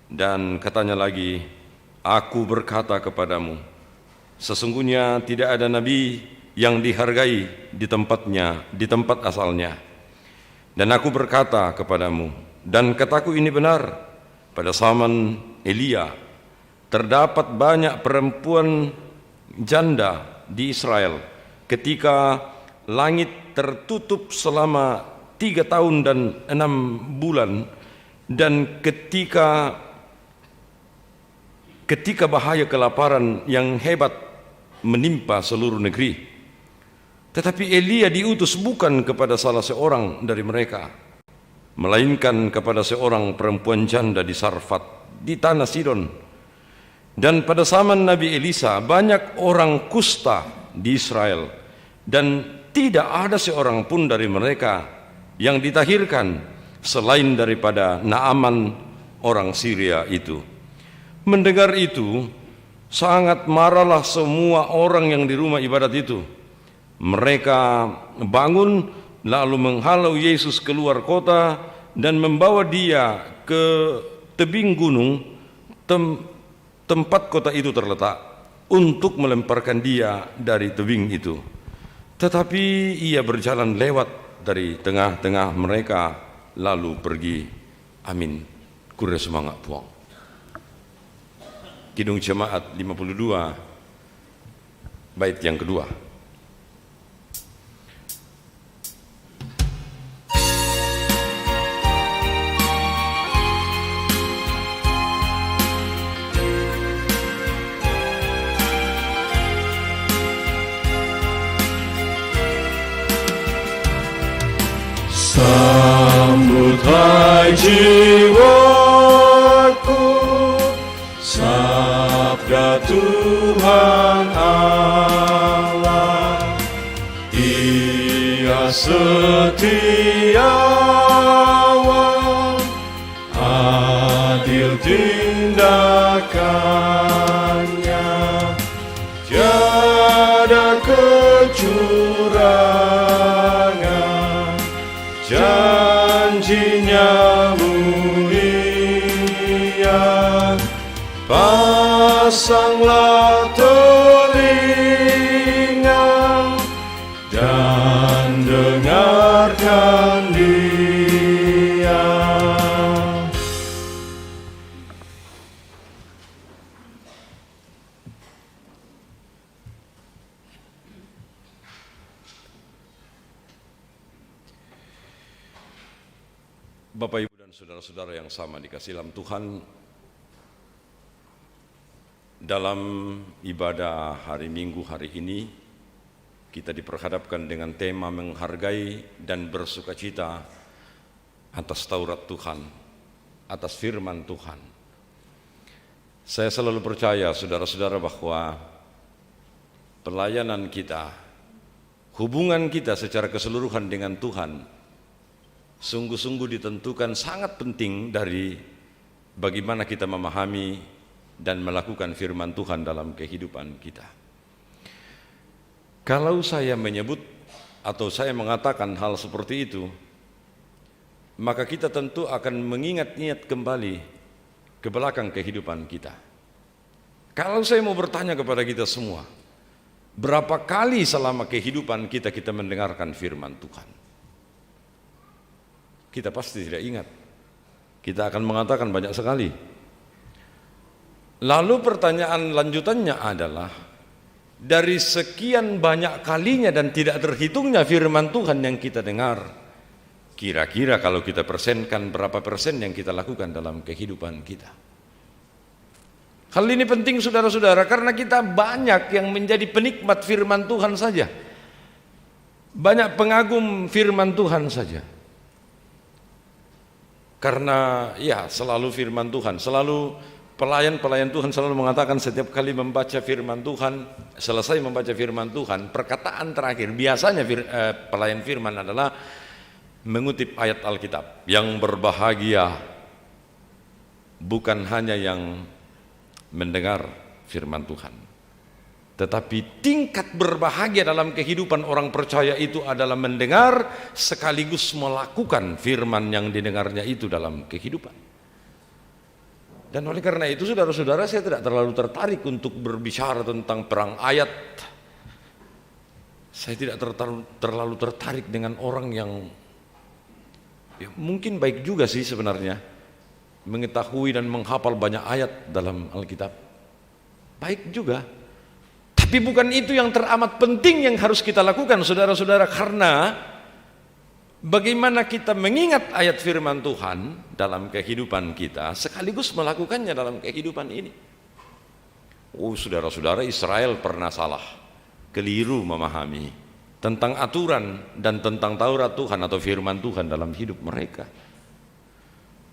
Speaker 4: Dan katanya lagi, aku berkata kepadamu, sesungguhnya tidak ada nabi yang dihargai di tempatnya, di tempat asalnya. Dan aku berkata kepadamu, dan kataku ini benar, pada zaman Elia terdapat banyak perempuan janda di Israel ketika langit tertutup selama 3 tahun dan 6 bulan, dan ketika bahaya kelaparan yang hebat menimpa seluruh negeri. Tetapi Elia diutus bukan kepada salah seorang dari mereka, melainkan kepada seorang perempuan janda di Sarfat, di tanah Sidon. Dan pada zaman Nabi Elisa banyak orang kusta di Israel, dan tidak ada seorang pun dari mereka yang ditahirkan selain daripada Naaman orang Syria itu. Mendengar itu, sangat marahlah semua orang yang di rumah ibadat itu. Mereka bangun lalu menghalau Yesus keluar kota dan membawa Dia ke tebing gunung tempat kota itu terletak, untuk melemparkan Dia dari tebing itu. Tetapi Ia berjalan lewat dari tengah-tengah mereka lalu pergi. Amin. Kure semangat puang. Kidung Jemaat 52 bait yang kedua.
Speaker 3: Sambut hai jiwaku, sabda Tuhan Allah, Ia setiawan, adil tindakannya, tiada kecurangan, janjinya mulia. Pasanglah telinga dan dengarkan Dia.
Speaker 4: Bapak, Ibu, dan saudara-saudara yang sama dikasihi dalam Tuhan, dalam ibadah hari Minggu hari ini, kita diperhadapkan dengan tema menghargai dan bersukacita atas Taurat Tuhan, atas firman Tuhan. Saya selalu percaya, saudara-saudara, bahwa pelayanan kita, hubungan kita secara keseluruhan dengan Tuhan, sungguh-sungguh ditentukan sangat penting dari bagaimana kita memahami dan melakukan firman Tuhan dalam kehidupan kita. Kalau saya menyebut atau saya mengatakan hal seperti itu, maka kita tentu akan mengingat-ingat kembali ke belakang kehidupan kita. Kalau saya mau bertanya kepada kita semua, berapa kali selama kehidupan kita mendengarkan firman Tuhan? Kita pasti tidak ingat. Kita akan mengatakan banyak sekali. Lalu pertanyaan lanjutannya adalah, dari sekian banyak kalinya dan tidak terhitungnya firman Tuhan yang kita dengar, kira-kira kalau kita persenkan, berapa persen yang kita lakukan dalam kehidupan kita? Hal ini penting, saudara-saudara, karena kita banyak yang menjadi penikmat firman Tuhan saja, banyak pengagum firman Tuhan saja. Karena ya selalu firman Tuhan, selalu pelayan-pelayan Tuhan selalu mengatakan setiap kali membaca firman Tuhan, selesai membaca firman Tuhan, perkataan terakhir biasanya pelayan firman adalah mengutip ayat Alkitab, yang berbahagia bukan hanya yang mendengar firman Tuhan, tetapi tingkat berbahagia dalam kehidupan orang percaya itu adalah mendengar sekaligus melakukan firman yang didengarnya itu dalam kehidupan. Dan oleh karena itu, saudara-saudara, saya tidak terlalu tertarik untuk berbicara tentang perang ayat. Saya tidak terlalu tertarik dengan orang yang ya, mungkin baik juga sih sebenarnya mengetahui dan menghafal banyak ayat dalam Alkitab. Baik juga. Tapi bukan itu yang teramat penting yang harus kita lakukan, saudara-saudara, karena bagaimana kita mengingat ayat firman Tuhan dalam kehidupan kita sekaligus melakukannya dalam kehidupan ini. Oh, saudara-saudara, Israel pernah salah, keliru memahami tentang aturan dan tentang Taurat Tuhan atau firman Tuhan dalam hidup mereka.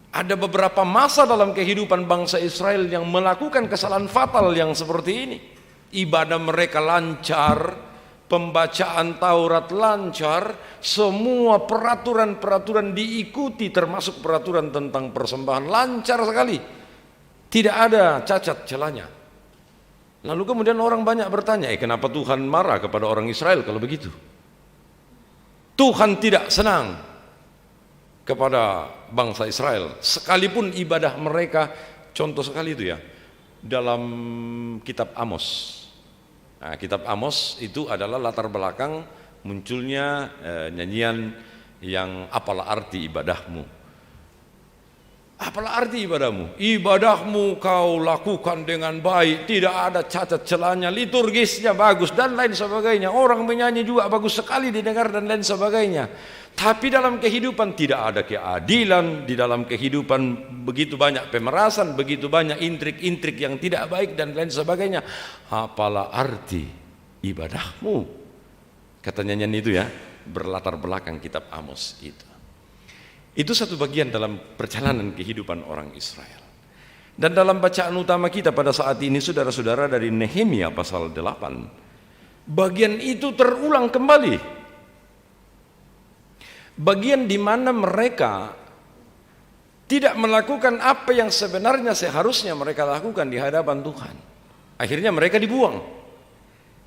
Speaker 4: Ada beberapa masa dalam kehidupan bangsa Israel yang melakukan kesalahan fatal yang seperti ini. Ibadah mereka lancar, pembacaan Taurat lancar, semua peraturan-peraturan diikuti, termasuk peraturan tentang persembahan lancar sekali, tidak ada cacat celanya. Lalu kemudian orang banyak bertanya, kenapa Tuhan marah kepada orang Israel kalau begitu? Tuhan tidak senang kepada bangsa Israel, sekalipun ibadah mereka, contoh sekali itu ya, dalam kitab Amos. Nah, kitab Amos itu adalah latar belakang munculnya nyanyian yang apalah arti ibadahmu. Apalah arti ibadahmu? Ibadahmu kau lakukan dengan baik, tidak ada cacat celahnya, liturgisnya bagus dan lain sebagainya. Orang menyanyi juga bagus sekali didengar dan lain sebagainya. Tapi dalam kehidupan tidak ada keadilan, di dalam kehidupan begitu banyak pemerasan, begitu banyak intrik-intrik yang tidak baik dan lain sebagainya. Apalah arti ibadahmu? Kata nyanyian itu ya, berlatar belakang kitab Amos itu. Itu satu bagian dalam perjalanan kehidupan orang Israel. Dan dalam bacaan utama kita pada saat ini, saudara-saudara, dari Nehemia pasal 8, bagian itu terulang kembali. Bagian di mana mereka tidak melakukan apa yang sebenarnya seharusnya mereka lakukan di hadapan Tuhan. Akhirnya mereka dibuang.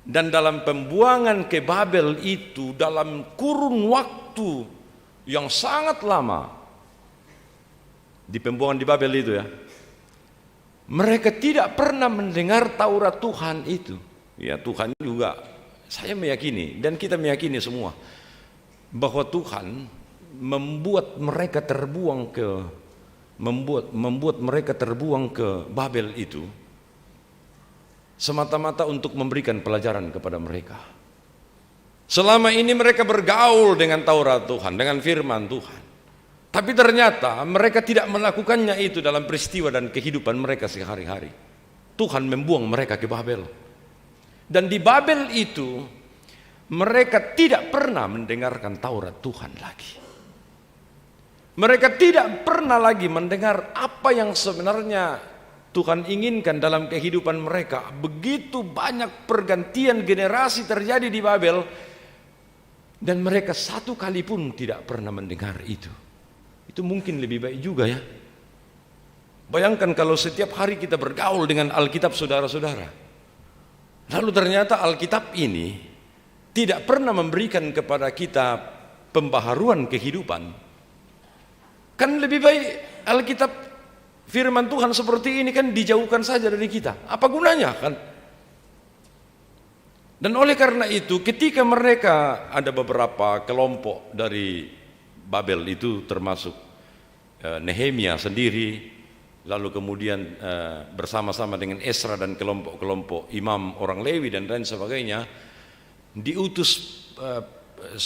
Speaker 4: Dan dalam pembuangan ke Babel itu, dalam kurun waktu yang sangat lama, di pembuangan di Babel itu ya, mereka tidak pernah mendengar Taurat Tuhan itu. Ya, Tuhan juga, saya meyakini dan kita meyakini semua bahwa Tuhan membuat mereka terbuang ke Babel itu semata-mata untuk memberikan pelajaran kepada mereka. Selama ini mereka bergaul dengan Taurat Tuhan, dengan firman Tuhan. Tapi ternyata mereka tidak melakukannya itu dalam peristiwa dan kehidupan mereka sehari-hari. Tuhan membuang mereka ke Babel. Dan di Babel itu mereka tidak pernah mendengarkan Taurat Tuhan lagi. Mereka tidak pernah lagi mendengar apa yang sebenarnya Tuhan inginkan dalam kehidupan mereka. Begitu banyak pergantian generasi terjadi di Babel, dan mereka satu kali pun tidak pernah mendengar itu. Itu mungkin lebih baik juga ya. Bayangkan kalau setiap hari kita bergaul dengan Alkitab, saudara-saudara. Lalu ternyata Alkitab ini tidak pernah memberikan kepada kita pembaharuan kehidupan. Kan lebih baik Alkitab firman Tuhan seperti ini kan dijauhkan saja dari kita. Apa gunanya kan? Dan oleh karena itu ketika mereka, ada beberapa kelompok dari Babel itu termasuk Nehemia sendiri, lalu kemudian bersama-sama dengan Esra dan kelompok-kelompok imam orang Lewi dan lain sebagainya, diutus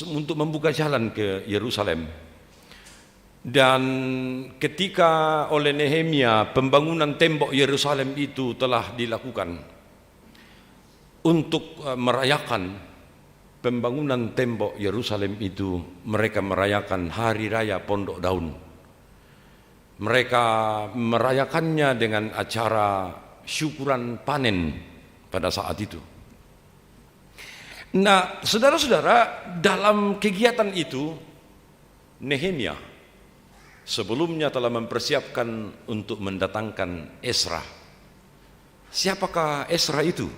Speaker 4: untuk membuka jalan ke Yerusalem. Dan ketika oleh Nehemia pembangunan tembok Yerusalem itu telah dilakukan, untuk merayakan pembangunan tembok Yerusalem itu, mereka merayakan hari raya Pondok Daun. Mereka merayakannya dengan acara syukuran panen pada saat itu. Nah, saudara-saudara, dalam kegiatan itu Nehemia sebelumnya telah mempersiapkan untuk mendatangkan Esra. Siapakah Esra itu?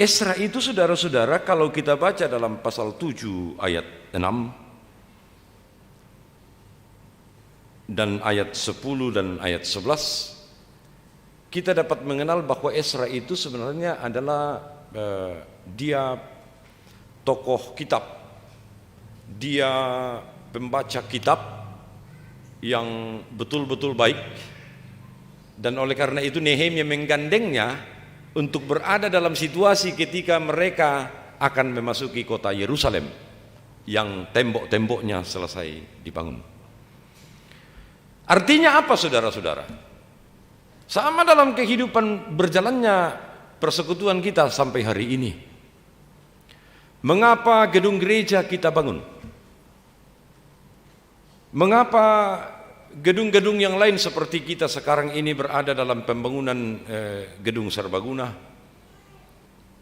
Speaker 4: Esra itu, saudara-saudara, kalau kita baca dalam pasal 7 ayat 6 dan ayat 10 dan ayat 11, kita dapat mengenal bahwa Esra itu sebenarnya adalah dia tokoh kitab, dia pembaca kitab yang betul-betul baik. Dan oleh karena itu Nehemia menggandengnya untuk berada dalam situasi ketika mereka akan memasuki kota Yerusalem yang tembok-temboknya selesai dibangun. Artinya apa, saudara-saudara? Sama dalam kehidupan berjalannya persekutuan kita sampai hari ini. Mengapa gedung gereja kita bangun? Mengapa gedung-gedung yang lain seperti kita sekarang ini berada dalam pembangunan gedung serbaguna?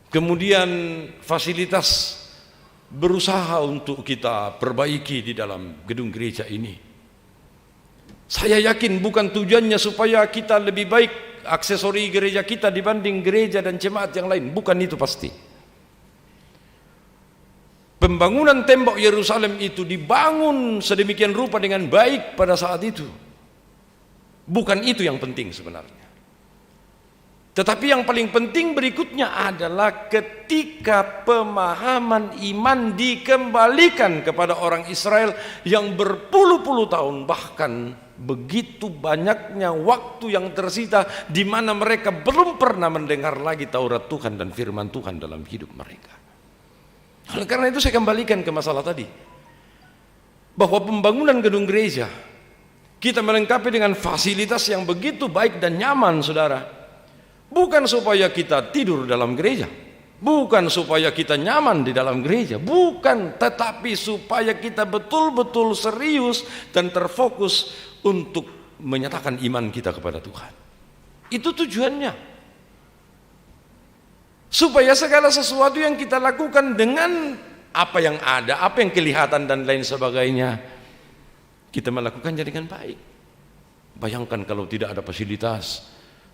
Speaker 4: Kemudian fasilitas berusaha untuk kita perbaiki di dalam gedung gereja ini. Saya yakin bukan tujuannya supaya kita lebih baik aksesori gereja kita dibanding gereja dan jemaat yang lain. Bukan itu pasti. Pembangunan tembok Yerusalem itu dibangun sedemikian rupa dengan baik pada saat itu. Bukan itu yang penting sebenarnya. Tetapi yang paling penting berikutnya adalah ketika pemahaman iman dikembalikan kepada orang Israel yang berpuluh-puluh tahun, bahkan begitu banyaknya waktu yang tersita di mana mereka belum pernah mendengar lagi Taurat Tuhan dan firman Tuhan dalam hidup mereka. Oleh karena itu saya kembalikan ke masalah tadi, bahwa pembangunan gedung gereja kita melengkapi dengan fasilitas yang begitu baik dan nyaman, saudara, bukan supaya kita tidur dalam gereja, bukan supaya kita nyaman di dalam gereja, bukan, tetapi supaya kita betul-betul serius dan terfokus untuk menyatakan iman kita kepada Tuhan. Itu tujuannya, supaya segala sesuatu yang kita lakukan dengan apa yang ada, apa yang kelihatan dan lain sebagainya, kita melakukannya dengan baik. Bayangkan kalau tidak ada fasilitas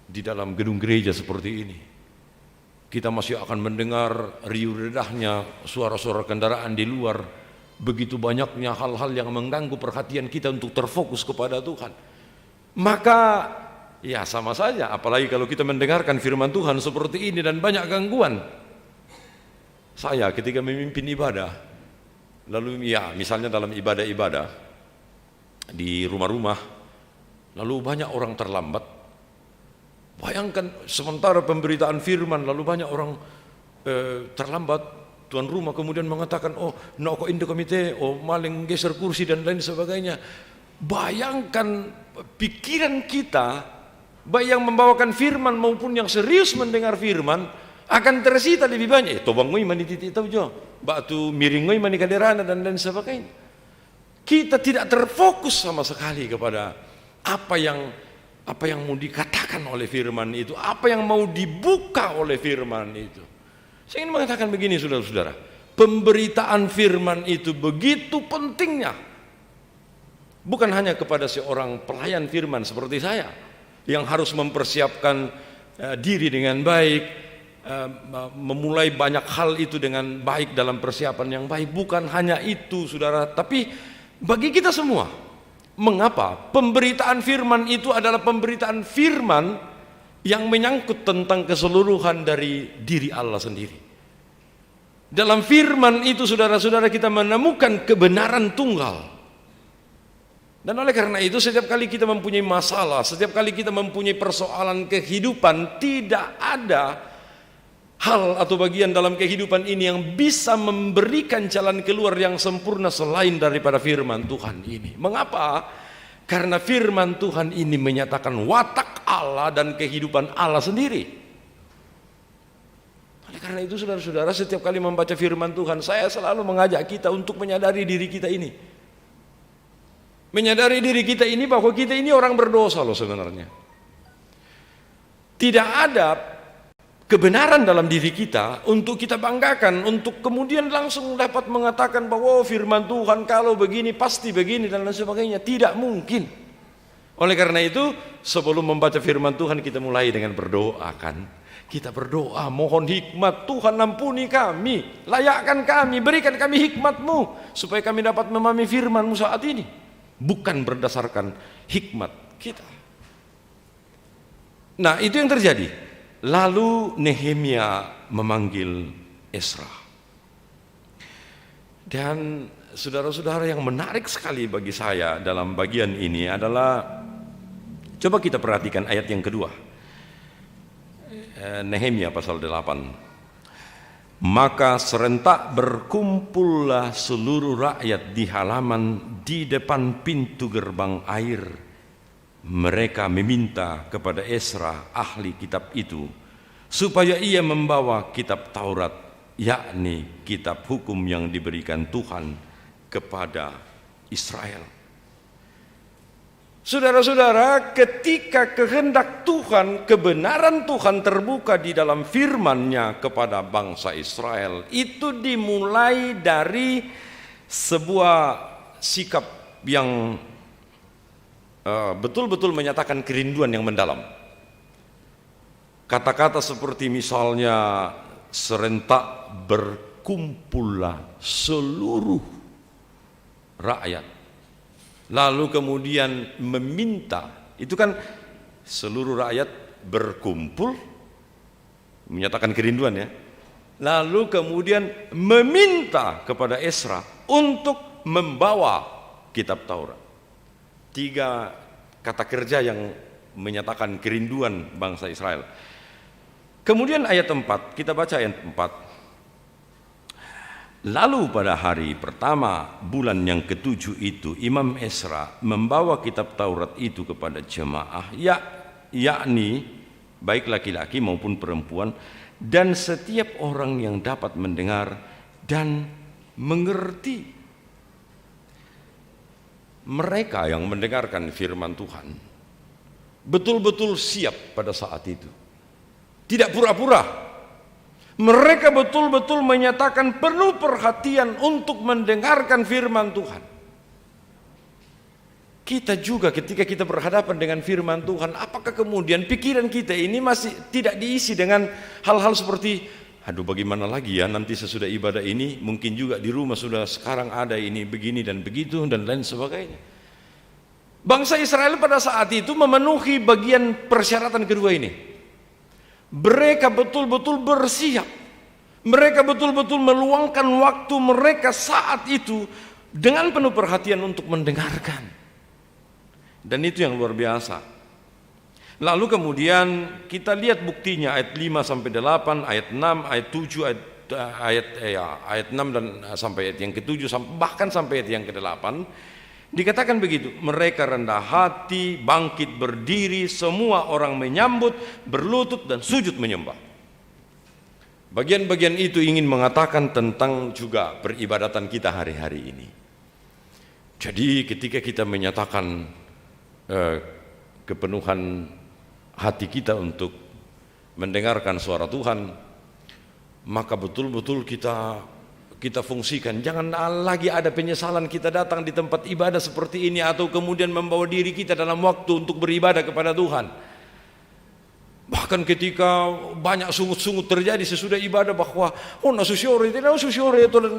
Speaker 4: di dalam gedung gereja seperti ini, kita masih akan mendengar riuh redahnya suara-suara kendaraan di luar, begitu banyaknya hal-hal yang mengganggu perhatian kita untuk terfokus kepada Tuhan. Maka ya sama saja, apalagi kalau kita mendengarkan firman Tuhan seperti ini dan banyak gangguan. Saya ketika memimpin ibadah, lalu ya misalnya dalam ibadah-ibadah di rumah-rumah, lalu banyak orang terlambat. Bayangkan sementara pemberitaan firman lalu banyak orang terlambat, tuan rumah kemudian mengatakan, oh no kok indo komite, oh maling geser kursi dan lain sebagainya. Bayangkan pikiran kita, baik yang membawakan firman maupun yang serius mendengar firman, akan tersita lebih banyak. Tobang ngoy mani titik tahu jo, batu miring ngoy mani kaderana dan lain sebagainya. Kita tidak terfokus sama sekali kepada apa yang mau dikatakan oleh firman itu, apa yang mau dibuka oleh firman itu. Saya ingin mengatakan begini, saudara-saudara, pemberitaan firman itu begitu pentingnya, bukan hanya kepada seorang pelayan firman seperti saya yang harus mempersiapkan diri dengan baik, memulai banyak hal itu dengan baik dalam persiapan yang baik. Bukan hanya itu, saudara, tapi bagi kita semua. Mengapa? Pemberitaan firman itu adalah pemberitaan firman yang menyangkut tentang keseluruhan dari diri Allah sendiri. Dalam firman itu, saudara-saudara, kita menemukan kebenaran tunggal. Dan oleh karena itu setiap kali kita mempunyai masalah, setiap kali kita mempunyai persoalan kehidupan, tidak ada hal atau bagian dalam kehidupan ini yang bisa memberikan jalan keluar yang sempurna selain daripada firman Tuhan ini. Mengapa? Karena firman Tuhan ini menyatakan watak Allah dan kehidupan Allah sendiri. Oleh karena itu, saudara-saudara, setiap kali membaca firman Tuhan, saya selalu mengajak kita untuk menyadari diri kita ini. Menyadari diri kita ini bahwa kita ini orang berdosa loh sebenarnya. Tidak ada kebenaran dalam diri kita untuk kita banggakan, untuk kemudian langsung dapat mengatakan bahwa oh, firman Tuhan kalau begini pasti begini dan lain sebagainya. Tidak mungkin. Oleh karena itu, sebelum membaca firman Tuhan, kita mulai dengan berdoa kan. Kita berdoa, mohon hikmat Tuhan, ampuni kami, layakkan kami, berikan kami hikmat-Mu supaya kami dapat memahami firman-Mu saat ini, bukan berdasarkan hikmat kita. Nah, itu yang terjadi. Lalu Nehemia memanggil Ezra. Dan saudara-saudara, yang menarik sekali bagi saya dalam bagian ini adalah, coba kita perhatikan ayat yang kedua. Nehemia pasal 8. Maka serentak berkumpullah seluruh rakyat di halaman di depan pintu gerbang air. Mereka meminta kepada Ezra, ahli kitab itu, supaya ia membawa kitab Taurat, yakni kitab hukum yang diberikan Tuhan kepada Israel. Saudara-saudara, ketika kehendak Tuhan, kebenaran Tuhan terbuka di dalam firman-Nya kepada bangsa Israel, itu dimulai dari sebuah sikap yang betul-betul menyatakan kerinduan yang mendalam. Kata-kata seperti misalnya serentak berkumpullah seluruh rakyat, lalu kemudian meminta, itu kan seluruh rakyat berkumpul menyatakan kerinduan ya, lalu kemudian meminta kepada Ezra untuk membawa kitab Taurat. kata kerja yang menyatakan kerinduan bangsa Israel. Kemudian ayat 4, kita baca ayat 4. Lalu pada hari pertama bulan yang ke-7 itu, Imam Ezra membawa kitab Taurat itu kepada jemaah, yakni baik laki-laki maupun perempuan, dan setiap orang yang dapat mendengar dan mengerti. Mereka yang mendengarkan firman Tuhan betul-betul siap pada saat itu, tidak pura-pura. Mereka betul-betul menyatakan penuh perhatian untuk mendengarkan firman Tuhan. Kita juga ketika kita berhadapan dengan firman Tuhan, apakah kemudian pikiran kita ini masih tidak diisi dengan hal-hal seperti, aduh bagaimana lagi ya nanti sesudah ibadah ini, mungkin juga di rumah sudah sekarang ada ini begini dan begitu dan lain sebagainya. Bangsa Israel pada saat itu memenuhi bagian persyaratan kedua ini. Mereka betul-betul bersiap. Mereka betul-betul meluangkan waktu mereka saat itu dengan penuh perhatian untuk mendengarkan. Dan itu yang luar biasa. Lalu kemudian kita lihat buktinya ayat 5 sampai 8, ayat 6, ayat 7, ayat 6 dan sampai ayat yang ke-7, bahkan sampai ayat yang ke-8. Dikatakan begitu, mereka rendah hati, bangkit berdiri, semua orang menyambut, berlutut dan sujud menyembah. Bagian-bagian itu ingin mengatakan tentang juga peribadatan kita hari-hari ini. Jadi ketika kita menyatakan kepenuhan hati kita untuk mendengarkan suara Tuhan, maka betul-betul kita fungsikan. Jangan lagi ada penyesalan kita datang di tempat ibadah seperti ini atau kemudian membawa diri kita dalam waktu untuk beribadah kepada Tuhan. Bahkan ketika banyak sungut-sungut terjadi sesudah ibadah bahwa nasusyore dan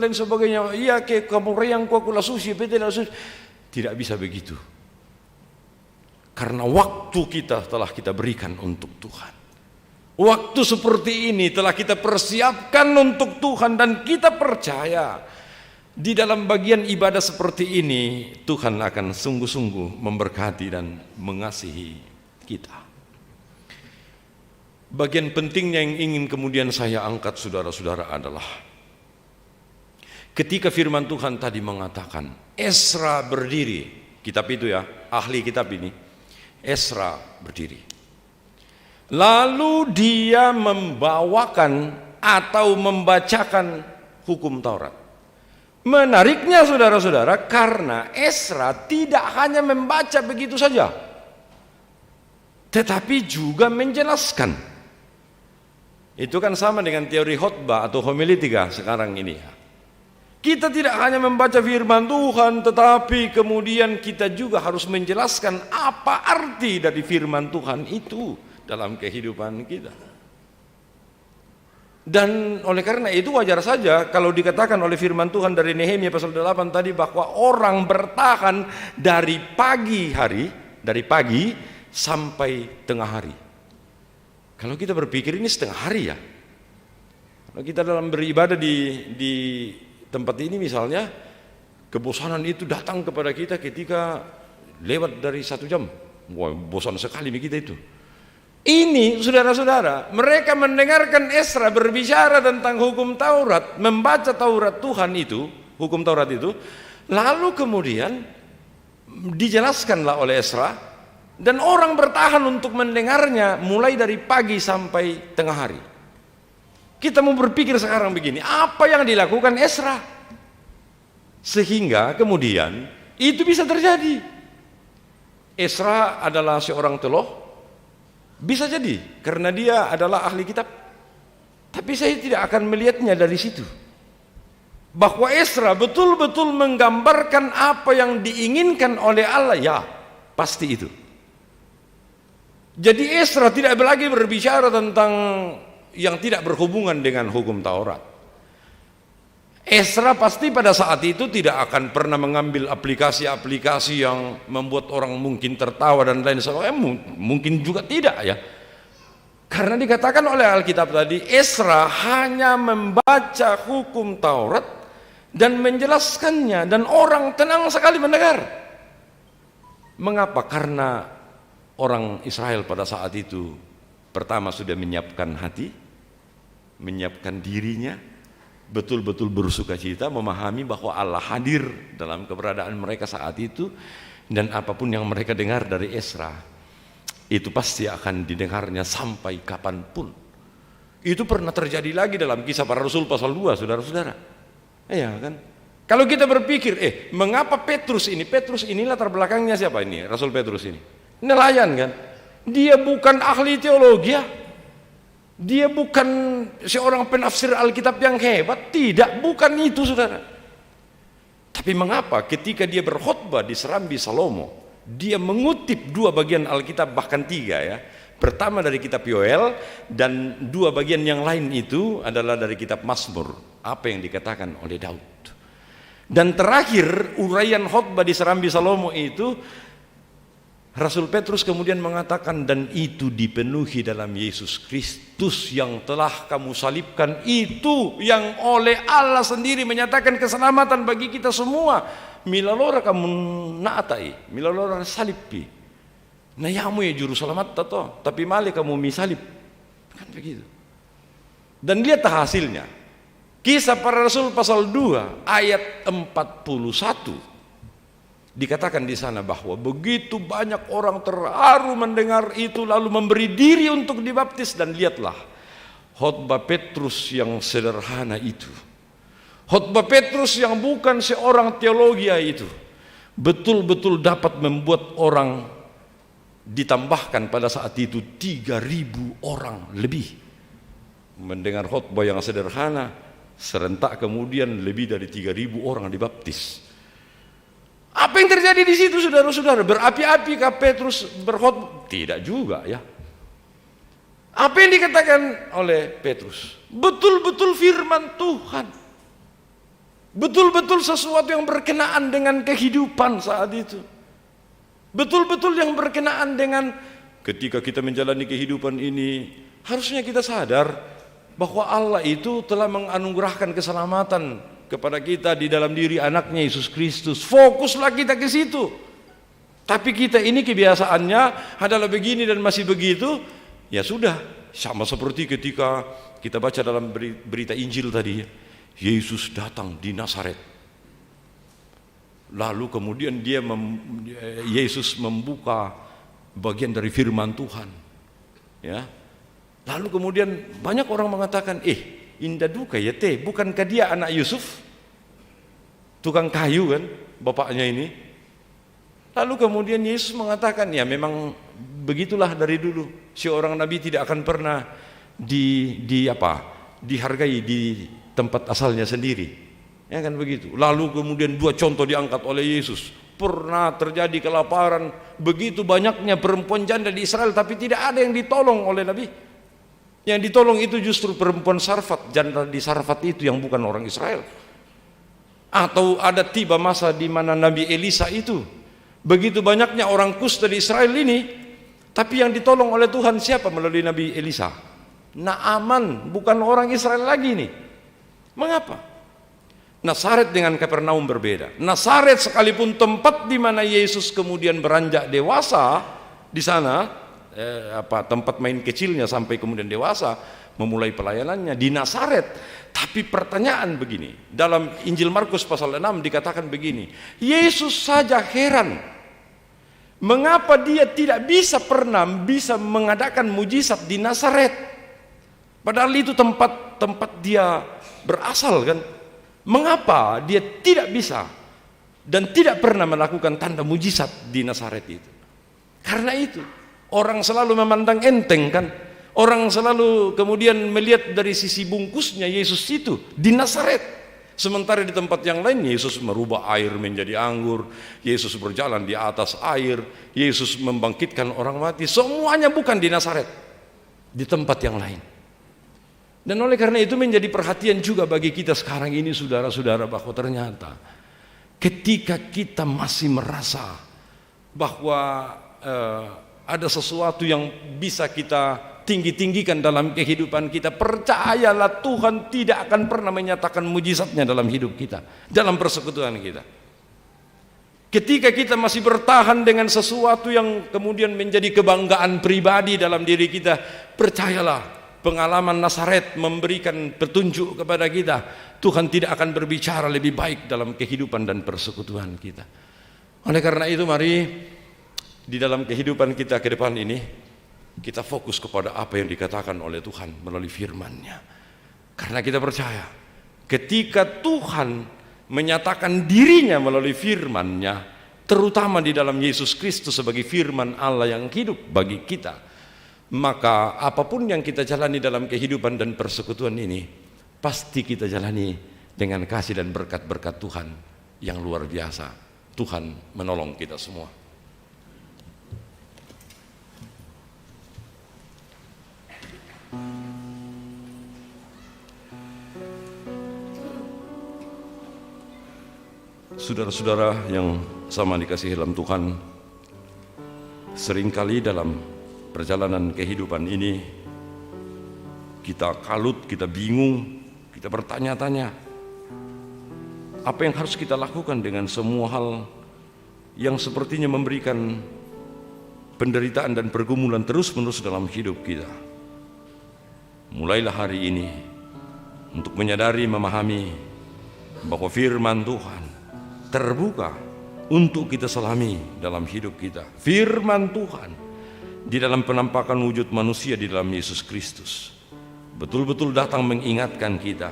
Speaker 4: lain sebagainya, iya ke kamu reyang ku lasusi tidak bisa begitu. Karena waktu kita telah kita berikan untuk Tuhan. Waktu seperti ini telah kita persiapkan untuk Tuhan, dan kita percaya di dalam bagian ibadah seperti ini Tuhan akan sungguh-sungguh memberkati dan mengasihi kita. Bagian pentingnya yang ingin kemudian saya angkat saudara-saudara adalah ketika firman Tuhan tadi mengatakan Ezra berdiri, kitab itu ya, ahli kitab ini, Ezra berdiri. Lalu dia membawakan atau membacakan hukum Taurat. Menariknya saudara-saudara, karena Ezra tidak hanya membaca begitu saja, tetapi juga menjelaskan. Itu kan sama dengan teori khotbah atau homiletika sekarang ini. Kita tidak hanya membaca firman Tuhan, tetapi kemudian kita juga harus menjelaskan apa arti dari firman Tuhan itu dalam kehidupan kita. Dan oleh karena itu wajar saja kalau dikatakan oleh firman Tuhan dari Nehemia pasal 8 tadi bahwa orang bertahan dari pagi sampai tengah hari. Kalau kita berpikir ini setengah hari ya. Kalau kita dalam beribadah di tempat ini misalnya, kebosanan itu datang kepada kita ketika lewat dari 1 jam. Wah, bosan sekali kita itu. Ini saudara-saudara, mereka mendengarkan Ezra berbicara tentang hukum Taurat, membaca Taurat Tuhan itu, hukum Taurat itu, lalu kemudian dijelaskanlah oleh Ezra, dan orang bertahan untuk mendengarnya mulai dari pagi sampai tengah hari. Kita mau berpikir sekarang begini, apa yang dilakukan Ezra sehingga kemudian itu bisa terjadi? Ezra adalah seorang teolog. Bisa jadi karena dia adalah ahli kitab, tapi saya tidak akan melihatnya dari situ. Bahwa Ezra betul-betul menggambarkan apa yang diinginkan oleh Allah, ya pasti itu. Jadi Ezra tidak lagi berbicara tentang yang tidak berhubungan dengan hukum Taurat. Ezra pasti pada saat itu tidak akan pernah mengambil aplikasi-aplikasi yang membuat orang mungkin tertawa dan lain sebagainya. Mungkin juga tidak ya. Karena dikatakan oleh Alkitab tadi, Ezra hanya membaca hukum Taurat dan menjelaskannya, dan orang tenang sekali mendengar. Mengapa? Karena orang Israel pada saat itu pertama sudah menyiapkan hati, menyiapkan dirinya, betul-betul bersukacita, memahami bahwa Allah hadir dalam keberadaan mereka saat itu, dan apapun yang mereka dengar dari Ezra itu pasti akan didengarnya sampai kapanpun. Itu pernah terjadi lagi dalam Kisah Para Rasul pasal 2, saudara-saudara. Iya kan? Kalau kita berpikir, mengapa Petrus ini latar belakangnya siapa ini? Rasul Petrus ini nelayan kan? Dia bukan ahli teologi ya. Dia bukan seorang penafsir Alkitab yang hebat, tidak, bukan itu, saudara. Tapi mengapa ketika dia berkhotbah di Serambi Salomo, dia mengutip 2 bagian Alkitab, bahkan 3 ya. Pertama dari kitab Yoel, dan 2 bagian yang lain itu adalah dari kitab Mazmur, apa yang dikatakan oleh Daud. Dan terakhir uraian khotbah di Serambi Salomo itu, Rasul Petrus kemudian mengatakan, dan itu dipenuhi dalam Yesus Kristus yang telah kamu salibkan, itu yang oleh Allah sendiri menyatakan keselamatan bagi kita semua. Milalora kamu naatai, milalora salipi. Nah yamu ya juru selamat tato, tapi male kamu misalib. Kan begitu. Dan lihat hasilnya. Kisah Para Rasul pasal 2 ayat 41. Dikatakan di sana bahwa begitu banyak orang terharu mendengar itu lalu memberi diri untuk dibaptis, dan lihatlah khotbah Petrus yang sederhana itu. Khotbah Petrus yang bukan seorang teologi itu betul-betul dapat membuat orang, ditambahkan pada saat itu 3.000 orang lebih mendengar khotbah yang sederhana, serentak kemudian lebih dari 3.000 orang dibaptis. Apa yang terjadi di situ, saudara-saudara? Berapi-api Petrus berkhotbah? Tidak juga ya. Apa yang dikatakan oleh Petrus? Betul-betul firman Tuhan. Betul-betul sesuatu yang berkenaan dengan kehidupan saat itu. Betul-betul yang berkenaan dengan ketika kita menjalani kehidupan ini, harusnya kita sadar bahwa Allah itu telah menganugerahkan keselamatan kepada kita di dalam diri anaknya Yesus Kristus. Fokuslah kita ke situ. Tapi kita ini kebiasaannya adalah begini dan masih begitu. Ya sudah, sama seperti ketika kita baca dalam berita Injil tadi, Yesus datang di Nazaret. Lalu kemudian Yesus membuka bagian dari firman Tuhan. Ya. Lalu kemudian banyak orang mengatakan, indah duka ya teh, bukankah dia anak Yusuf? Tukang kayu kan, bapaknya ini. Lalu kemudian Yesus mengatakan, ya memang begitulah dari dulu. Seorang nabi tidak akan pernah dihargai di tempat asalnya sendiri, ya kan begitu. Lalu kemudian 2 contoh diangkat oleh Yesus. Pernah terjadi kelaparan, begitu banyaknya perempuan janda di Israel, tapi tidak ada yang ditolong oleh Nabi. Yang ditolong itu justru perempuan Sarfat, janda di Sarfat itu yang bukan orang Israel. Atau ada tiba masa di mana Nabi Elisa itu, begitu banyaknya orang kusta di Israel ini, tapi yang ditolong oleh Tuhan siapa melalui Nabi Elisa? Naaman, bukan orang Israel lagi nih. Mengapa? Nazaret dengan Kapernaum berbeda. Nazaret sekalipun tempat di mana Yesus kemudian beranjak dewasa, di sana tempat main kecilnya sampai kemudian dewasa, memulai pelayanannya di Nazaret. Tapi pertanyaan begini, dalam Injil Markus pasal 6 dikatakan begini, Yesus saja heran mengapa dia tidak bisa mengadakan mujizat di Nazaret, padahal itu tempat dia berasal kan. Mengapa dia tidak bisa dan tidak pernah melakukan tanda mujizat di Nazaret itu? Karena itu orang selalu memandang enteng kan. Orang selalu kemudian melihat dari sisi bungkusnya Yesus itu di Nazaret. Sementara di tempat yang lain Yesus merubah air menjadi anggur, Yesus berjalan di atas air, Yesus membangkitkan orang mati. Semuanya bukan di Nazaret, di tempat yang lain. Dan oleh karena itu menjadi perhatian juga bagi kita sekarang ini, saudara-saudara, bahwa ternyata ketika kita masih merasa bahwa ada sesuatu yang bisa kita tinggi-tinggikan dalam kehidupan kita, percayalah Tuhan tidak akan pernah menyatakan mujizatnya dalam hidup kita, dalam persekutuan kita. Ketika kita masih bertahan dengan sesuatu yang kemudian menjadi kebanggaan pribadi dalam diri kita, percayalah, pengalaman Nazaret memberikan petunjuk kepada kita, Tuhan tidak akan berbicara lebih baik dalam kehidupan dan persekutuan kita. Oleh karena itu, mari di dalam kehidupan kita ke depan ini, kita fokus kepada apa yang dikatakan oleh Tuhan melalui firman-Nya. Karena kita percaya, ketika Tuhan menyatakan dirinya melalui firman-Nya, terutama di dalam Yesus Kristus sebagai firman Allah yang hidup bagi kita, maka apapun yang kita jalani dalam kehidupan dan persekutuan ini, pasti kita jalani dengan kasih dan berkat-berkat Tuhan yang luar biasa. Tuhan menolong kita semua. Saudara-saudara yang sama dikasihi dalam Tuhan, seringkali dalam perjalanan kehidupan ini kita kalut, kita bingung, kita bertanya-tanya apa yang harus kita lakukan dengan semua hal yang sepertinya memberikan penderitaan dan pergumulan terus-menerus dalam hidup kita. Mulailah hari ini untuk menyadari, memahami bahwa firman Tuhan terbuka untuk kita selami dalam hidup kita. Firman Tuhan di dalam penampakan wujud manusia di dalam Yesus Kristus betul-betul datang mengingatkan kita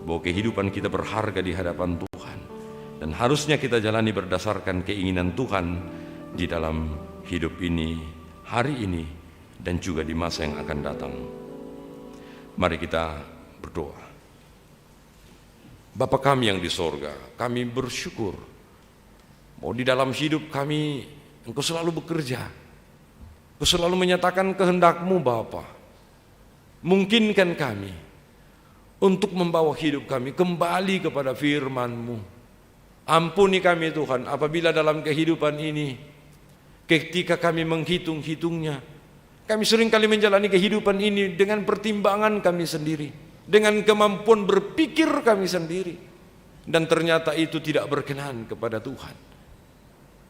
Speaker 4: bahwa kehidupan kita berharga di hadapan Tuhan, dan harusnya kita jalani berdasarkan keinginan Tuhan di dalam hidup ini, hari ini, dan juga di masa yang akan datang. Mari kita berdoa. Bapa kami yang di sorga, kami bersyukur bahwa di dalam hidup kami Engkau selalu bekerja, Engkau selalu menyatakan kehendak-Mu Bapa. Mungkinkan kami untuk membawa hidup kami kembali kepada firman-Mu. Ampuni kami Tuhan apabila dalam kehidupan ini, ketika kami menghitung-hitungnya, kami seringkali menjalani kehidupan ini dengan pertimbangan kami sendiri, dengan kemampuan berpikir kami sendiri, dan ternyata itu tidak berkenan kepada Tuhan.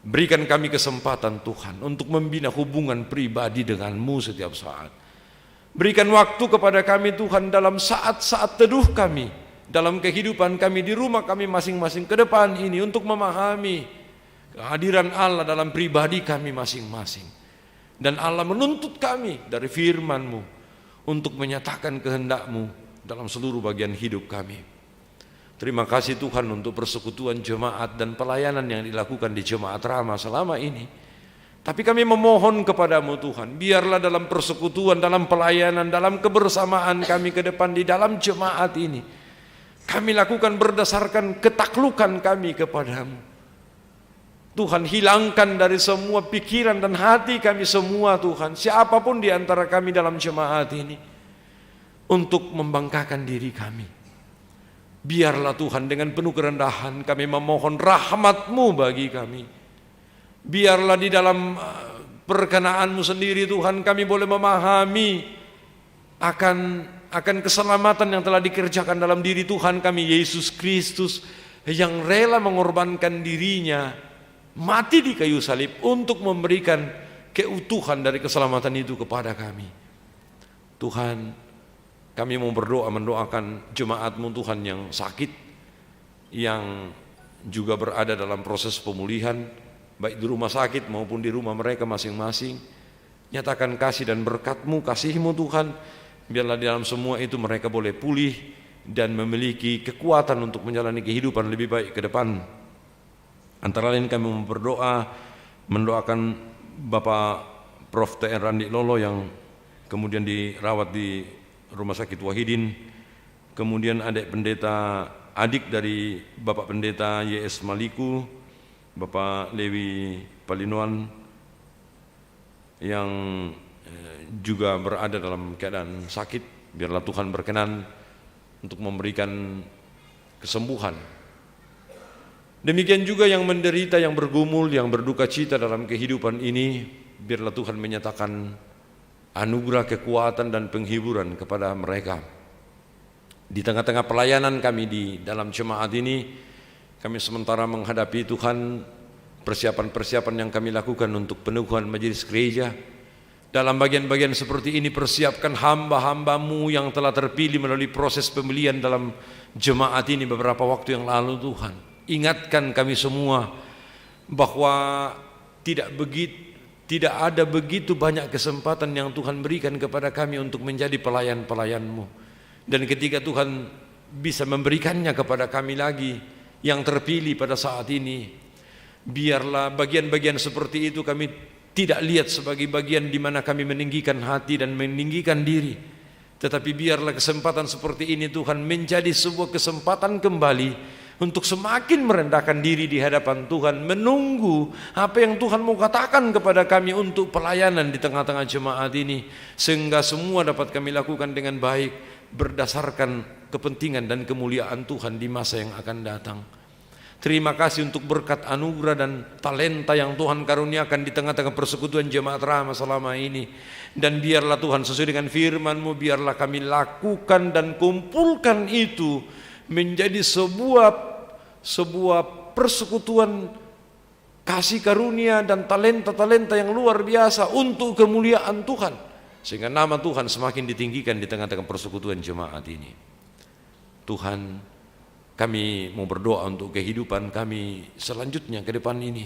Speaker 4: Berikan kami kesempatan Tuhan untuk membina hubungan pribadi dengan-Mu setiap saat. Berikan waktu kepada kami Tuhan dalam saat-saat teduh kami, dalam kehidupan kami di rumah kami masing-masing ke depan ini, untuk memahami kehadiran Allah dalam pribadi kami masing-masing. Dan Allah menuntut kami dari firman-Mu untuk menyatakan kehendak-Mu dalam seluruh bagian hidup kami. Terima kasih Tuhan untuk persekutuan jemaat dan pelayanan yang dilakukan di Jemaat Rama selama ini. Tapi kami memohon kepadamu Tuhan, biarlah dalam persekutuan, dalam pelayanan, dalam kebersamaan kami ke depan di dalam jemaat ini, kami lakukan berdasarkan ketaklukan kami kepadamu. Tuhan, hilangkan dari semua pikiran dan hati kami semua Tuhan, siapapun di antara kami dalam jemaat ini, untuk membanggakan diri kami. Biarlah Tuhan dengan penuh kerendahan kami memohon rahmat-Mu bagi kami. Biarlah di dalam perkenan-Mu sendiri Tuhan kami boleh memahami akan keselamatan yang telah dikerjakan dalam diri Tuhan kami Yesus Kristus, yang rela mengorbankan dirinya mati di kayu salib untuk memberikan keutuhan dari keselamatan itu kepada kami. Tuhan, kami mau berdoa, mendoakan jemaat-Mu Tuhan yang sakit, yang juga berada dalam proses pemulihan, baik di rumah sakit maupun di rumah mereka masing-masing. Nyatakan kasih dan berkat-Mu, kasih-Mu Tuhan, biarlah di dalam semua itu mereka boleh pulih dan memiliki kekuatan untuk menjalani kehidupan lebih baik ke depan. Antara lain kami mau berdoa, mendoakan Bapak Prof. T.R. Randi Lolo yang kemudian dirawat di Rumah Sakit Wahidin, kemudian adik dari Bapak Pendeta Y.S. Maliku, Bapak Lewi Palinoan yang juga berada dalam keadaan sakit. Biarlah Tuhan berkenan untuk memberikan kesembuhan. Demikian juga yang menderita, yang bergumul, yang berduka cita dalam kehidupan ini, biarlah Tuhan menyatakan anugerah kekuatan dan penghiburan kepada mereka. Di tengah-tengah pelayanan kami di dalam jemaat ini, kami sementara menghadapi Tuhan persiapan-persiapan yang kami lakukan untuk peneguhan majelis gereja. Dalam bagian-bagian seperti ini, persiapkan hamba-hambamu yang telah terpilih melalui proses pemilihan dalam jemaat ini beberapa waktu yang lalu. Tuhan, ingatkan kami semua bahwa tidak ada begitu banyak kesempatan yang Tuhan berikan kepada kami untuk menjadi pelayan-pelayan-Mu. Dan ketika Tuhan bisa memberikannya kepada kami lagi yang terpilih pada saat ini, biarlah bagian-bagian seperti itu kami tidak lihat sebagai bagian di mana kami meninggikan hati dan meninggikan diri, tetapi biarlah kesempatan seperti ini Tuhan menjadi sebuah kesempatan kembali untuk semakin merendahkan diri di hadapan Tuhan, menunggu apa yang Tuhan mau katakan kepada kami untuk pelayanan di tengah-tengah jemaat ini, sehingga semua dapat kami lakukan dengan baik berdasarkan kepentingan dan kemuliaan Tuhan di masa yang akan datang. Terima kasih untuk berkat anugerah dan talenta yang Tuhan karuniakan di tengah-tengah persekutuan jemaat Rahmat selama ini. Dan biarlah Tuhan sesuai dengan firman-Mu, biarlah kami lakukan dan kumpulkan itu menjadi sebuah persekutuan kasih karunia dan talenta-talenta yang luar biasa untuk kemuliaan Tuhan, sehingga nama Tuhan semakin ditinggikan di tengah-tengah persekutuan jemaat ini. Tuhan, kami mau berdoa untuk kehidupan kami selanjutnya ke depan ini.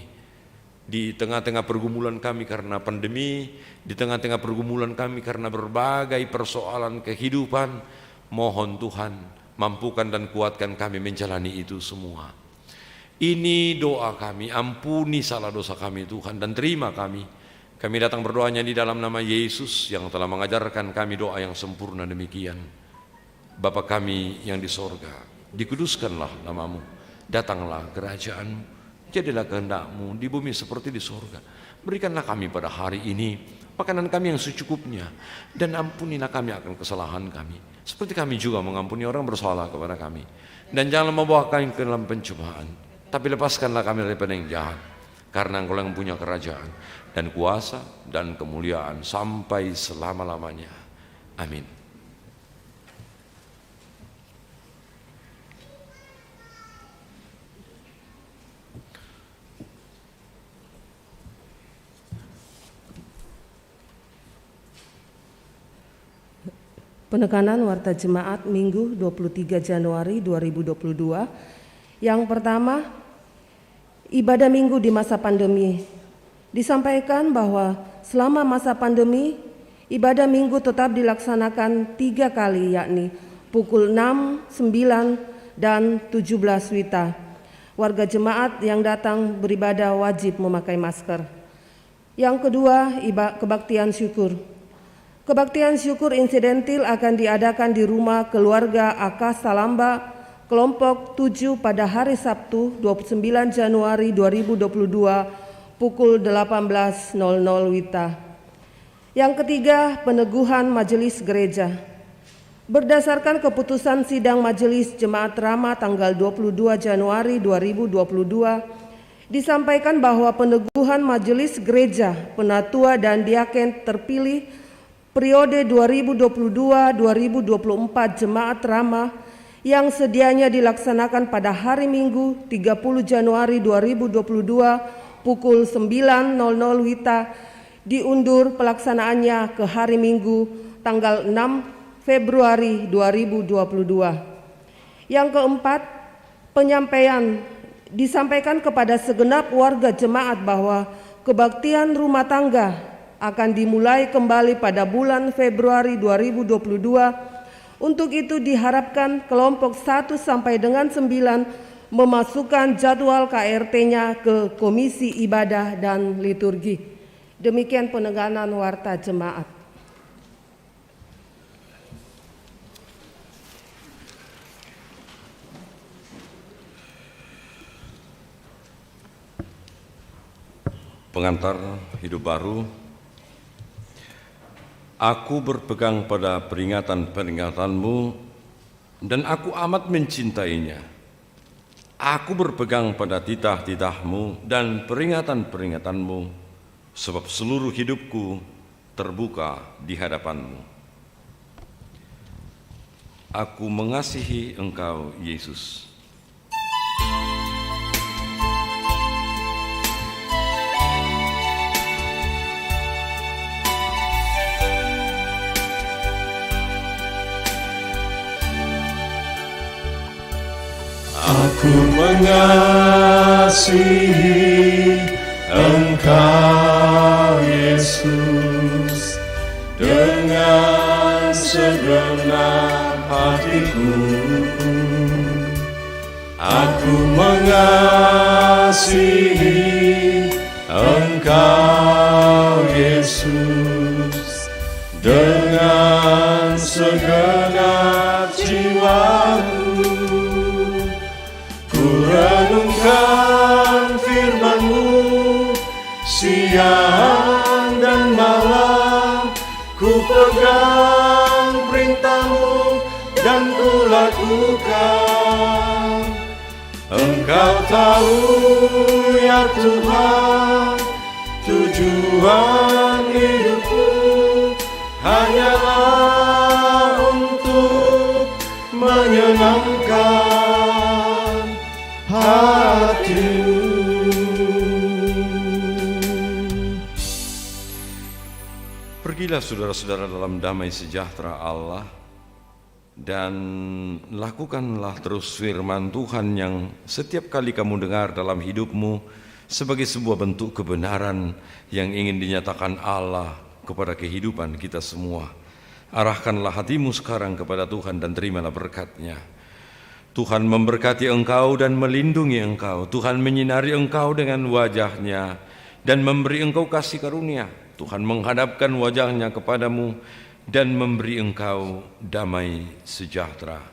Speaker 4: Di tengah-tengah pergumulan kami karena pandemi, di tengah-tengah pergumulan kami karena berbagai persoalan kehidupan, mohon Tuhan mampukan dan kuatkan kami menjalani itu semua. Ini doa kami, ampuni salah dosa kami Tuhan, dan terima kami. Kami datang berdoanya di dalam nama Yesus yang telah mengajarkan kami doa yang sempurna demikian. Bapa kami yang di sorga, dikuduskanlah namamu, datanglah kerajaan-Mu, jadilah kehendak-Mu di bumi seperti di sorga. Berikanlah kami pada hari ini makanan kami yang secukupnya, dan ampunilah kami akan kesalahan kami, seperti kami juga mengampuni orang bersalah kepada kami. Dan janganlah membawa kami ke dalam pencobaan, tapi lepaskanlah kami daripada yang jahat, karena Engkau yang punya kerajaan dan kuasa dan kemuliaan sampai selama-lamanya. Amin.
Speaker 2: Penekanan Warta Jemaat Minggu 23 Januari 2022. Yang pertama, ibadah minggu di masa pandemi. Disampaikan bahwa selama masa pandemi, ibadah minggu tetap dilaksanakan 3 kali, yakni pukul 6, 9, dan 17 WITA. Warga jemaat yang datang beribadah wajib memakai masker. Yang kedua, kebaktian syukur. Kebaktian syukur insidentil akan diadakan di rumah keluarga AK Salamba, kelompok 7 pada hari Sabtu 29 Januari 2022 pukul 18.00 WITA. Yang ketiga, peneguhan majelis gereja. Berdasarkan keputusan sidang majelis Jemaat Rahmat tanggal 22 Januari 2022, disampaikan bahwa peneguhan majelis gereja, penatua dan diaken terpilih periode 2022-2024 Jemaat Rahmat yang sedianya dilaksanakan pada hari Minggu 30 Januari 2022 pukul 9.00 WITA diundur pelaksanaannya ke hari Minggu tanggal 6 Februari 2022. Yang keempat, penyampaian disampaikan kepada segenap warga jemaat bahwa kebaktian rumah tangga akan dimulai kembali pada bulan Februari 2022. Untuk itu diharapkan kelompok 1 sampai dengan 9 memasukkan jadwal KRT-nya ke Komisi Ibadah dan Liturgi. Demikian peneganan Warta Jemaat.
Speaker 4: Pengantar hidup baru. Aku berpegang pada peringatan-peringatanmu dan aku amat mencintainya. Aku berpegang pada titah-titahmu dan peringatan-peringatanmu, sebab seluruh hidupku terbuka di hadapanmu. Aku mengasihi Engkau, Yesus.
Speaker 3: mengasihi Engkau Yesus dengan segenap hatiku. Aku mengasihi Engkau Yesus dengan segenap jiwaku. Ku renungkan firman-Mu siang dan malam, ku pegang perintah-Mu dan ku lakukan. Engkau tahu ya Tuhan, tujuan hidupku hanyalah untuk menyenangkan hati-Mu.
Speaker 4: Pergilah saudara-saudara dalam damai sejahtera Allah, dan lakukanlah terus firman Tuhan yang setiap kali kamu dengar dalam hidupmu sebagai sebuah bentuk kebenaran yang ingin dinyatakan Allah kepada kehidupan kita semua. Arahkanlah hatimu sekarang kepada Tuhan dan terimalah berkat-Nya. Tuhan memberkati engkau dan melindungi engkau. Tuhan menyinari engkau dengan wajah-Nya dan memberi engkau kasih karunia. Tuhan menghadapkan wajah-Nya kepadamu dan memberi engkau damai sejahtera.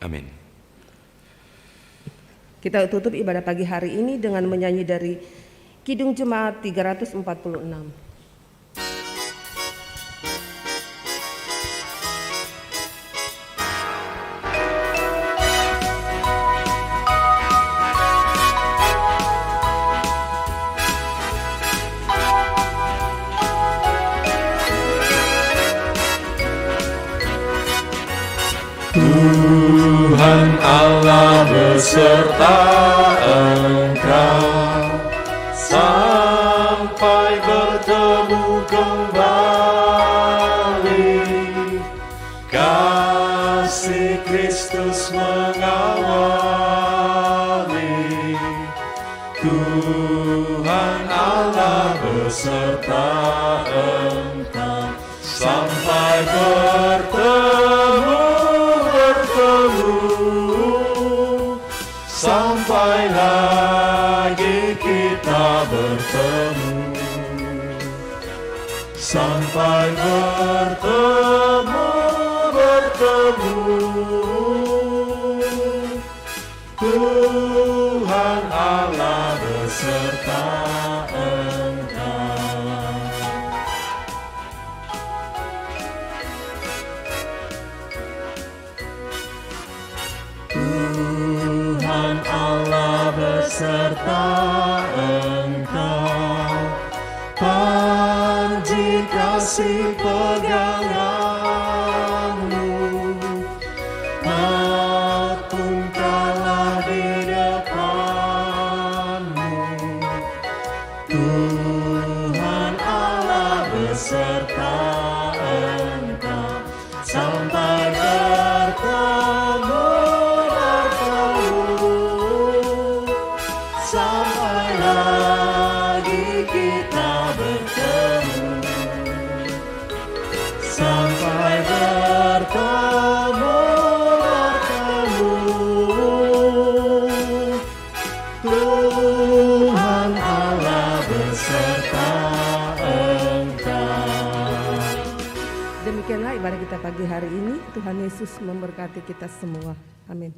Speaker 4: Amin.
Speaker 2: Kita tutup ibadah pagi hari ini dengan menyanyi dari Kidung Jemaat 346.
Speaker 3: Tuhan Allah beserta engkau sampai bertemu kembali. Kasih Kristus mengawali. Tuhan Allah beserta engkau sampai bertemu. Sampai lagi kita bertemu, sampai bertemu. Tuhan Allah beserta engkau. Tuhan Allah beserta engkau, panji kasih peganganmu, maupun kalah di depanmu. Tuhan Allah beserta engkau, sampai bertemu. Sampai lagi kita bertemu, sampai bertemu. Tuhan Allah beserta engkau.
Speaker 2: Demikianlah ibadah kita pagi hari ini. Tuhan Yesus memberkati kita semua. Amin.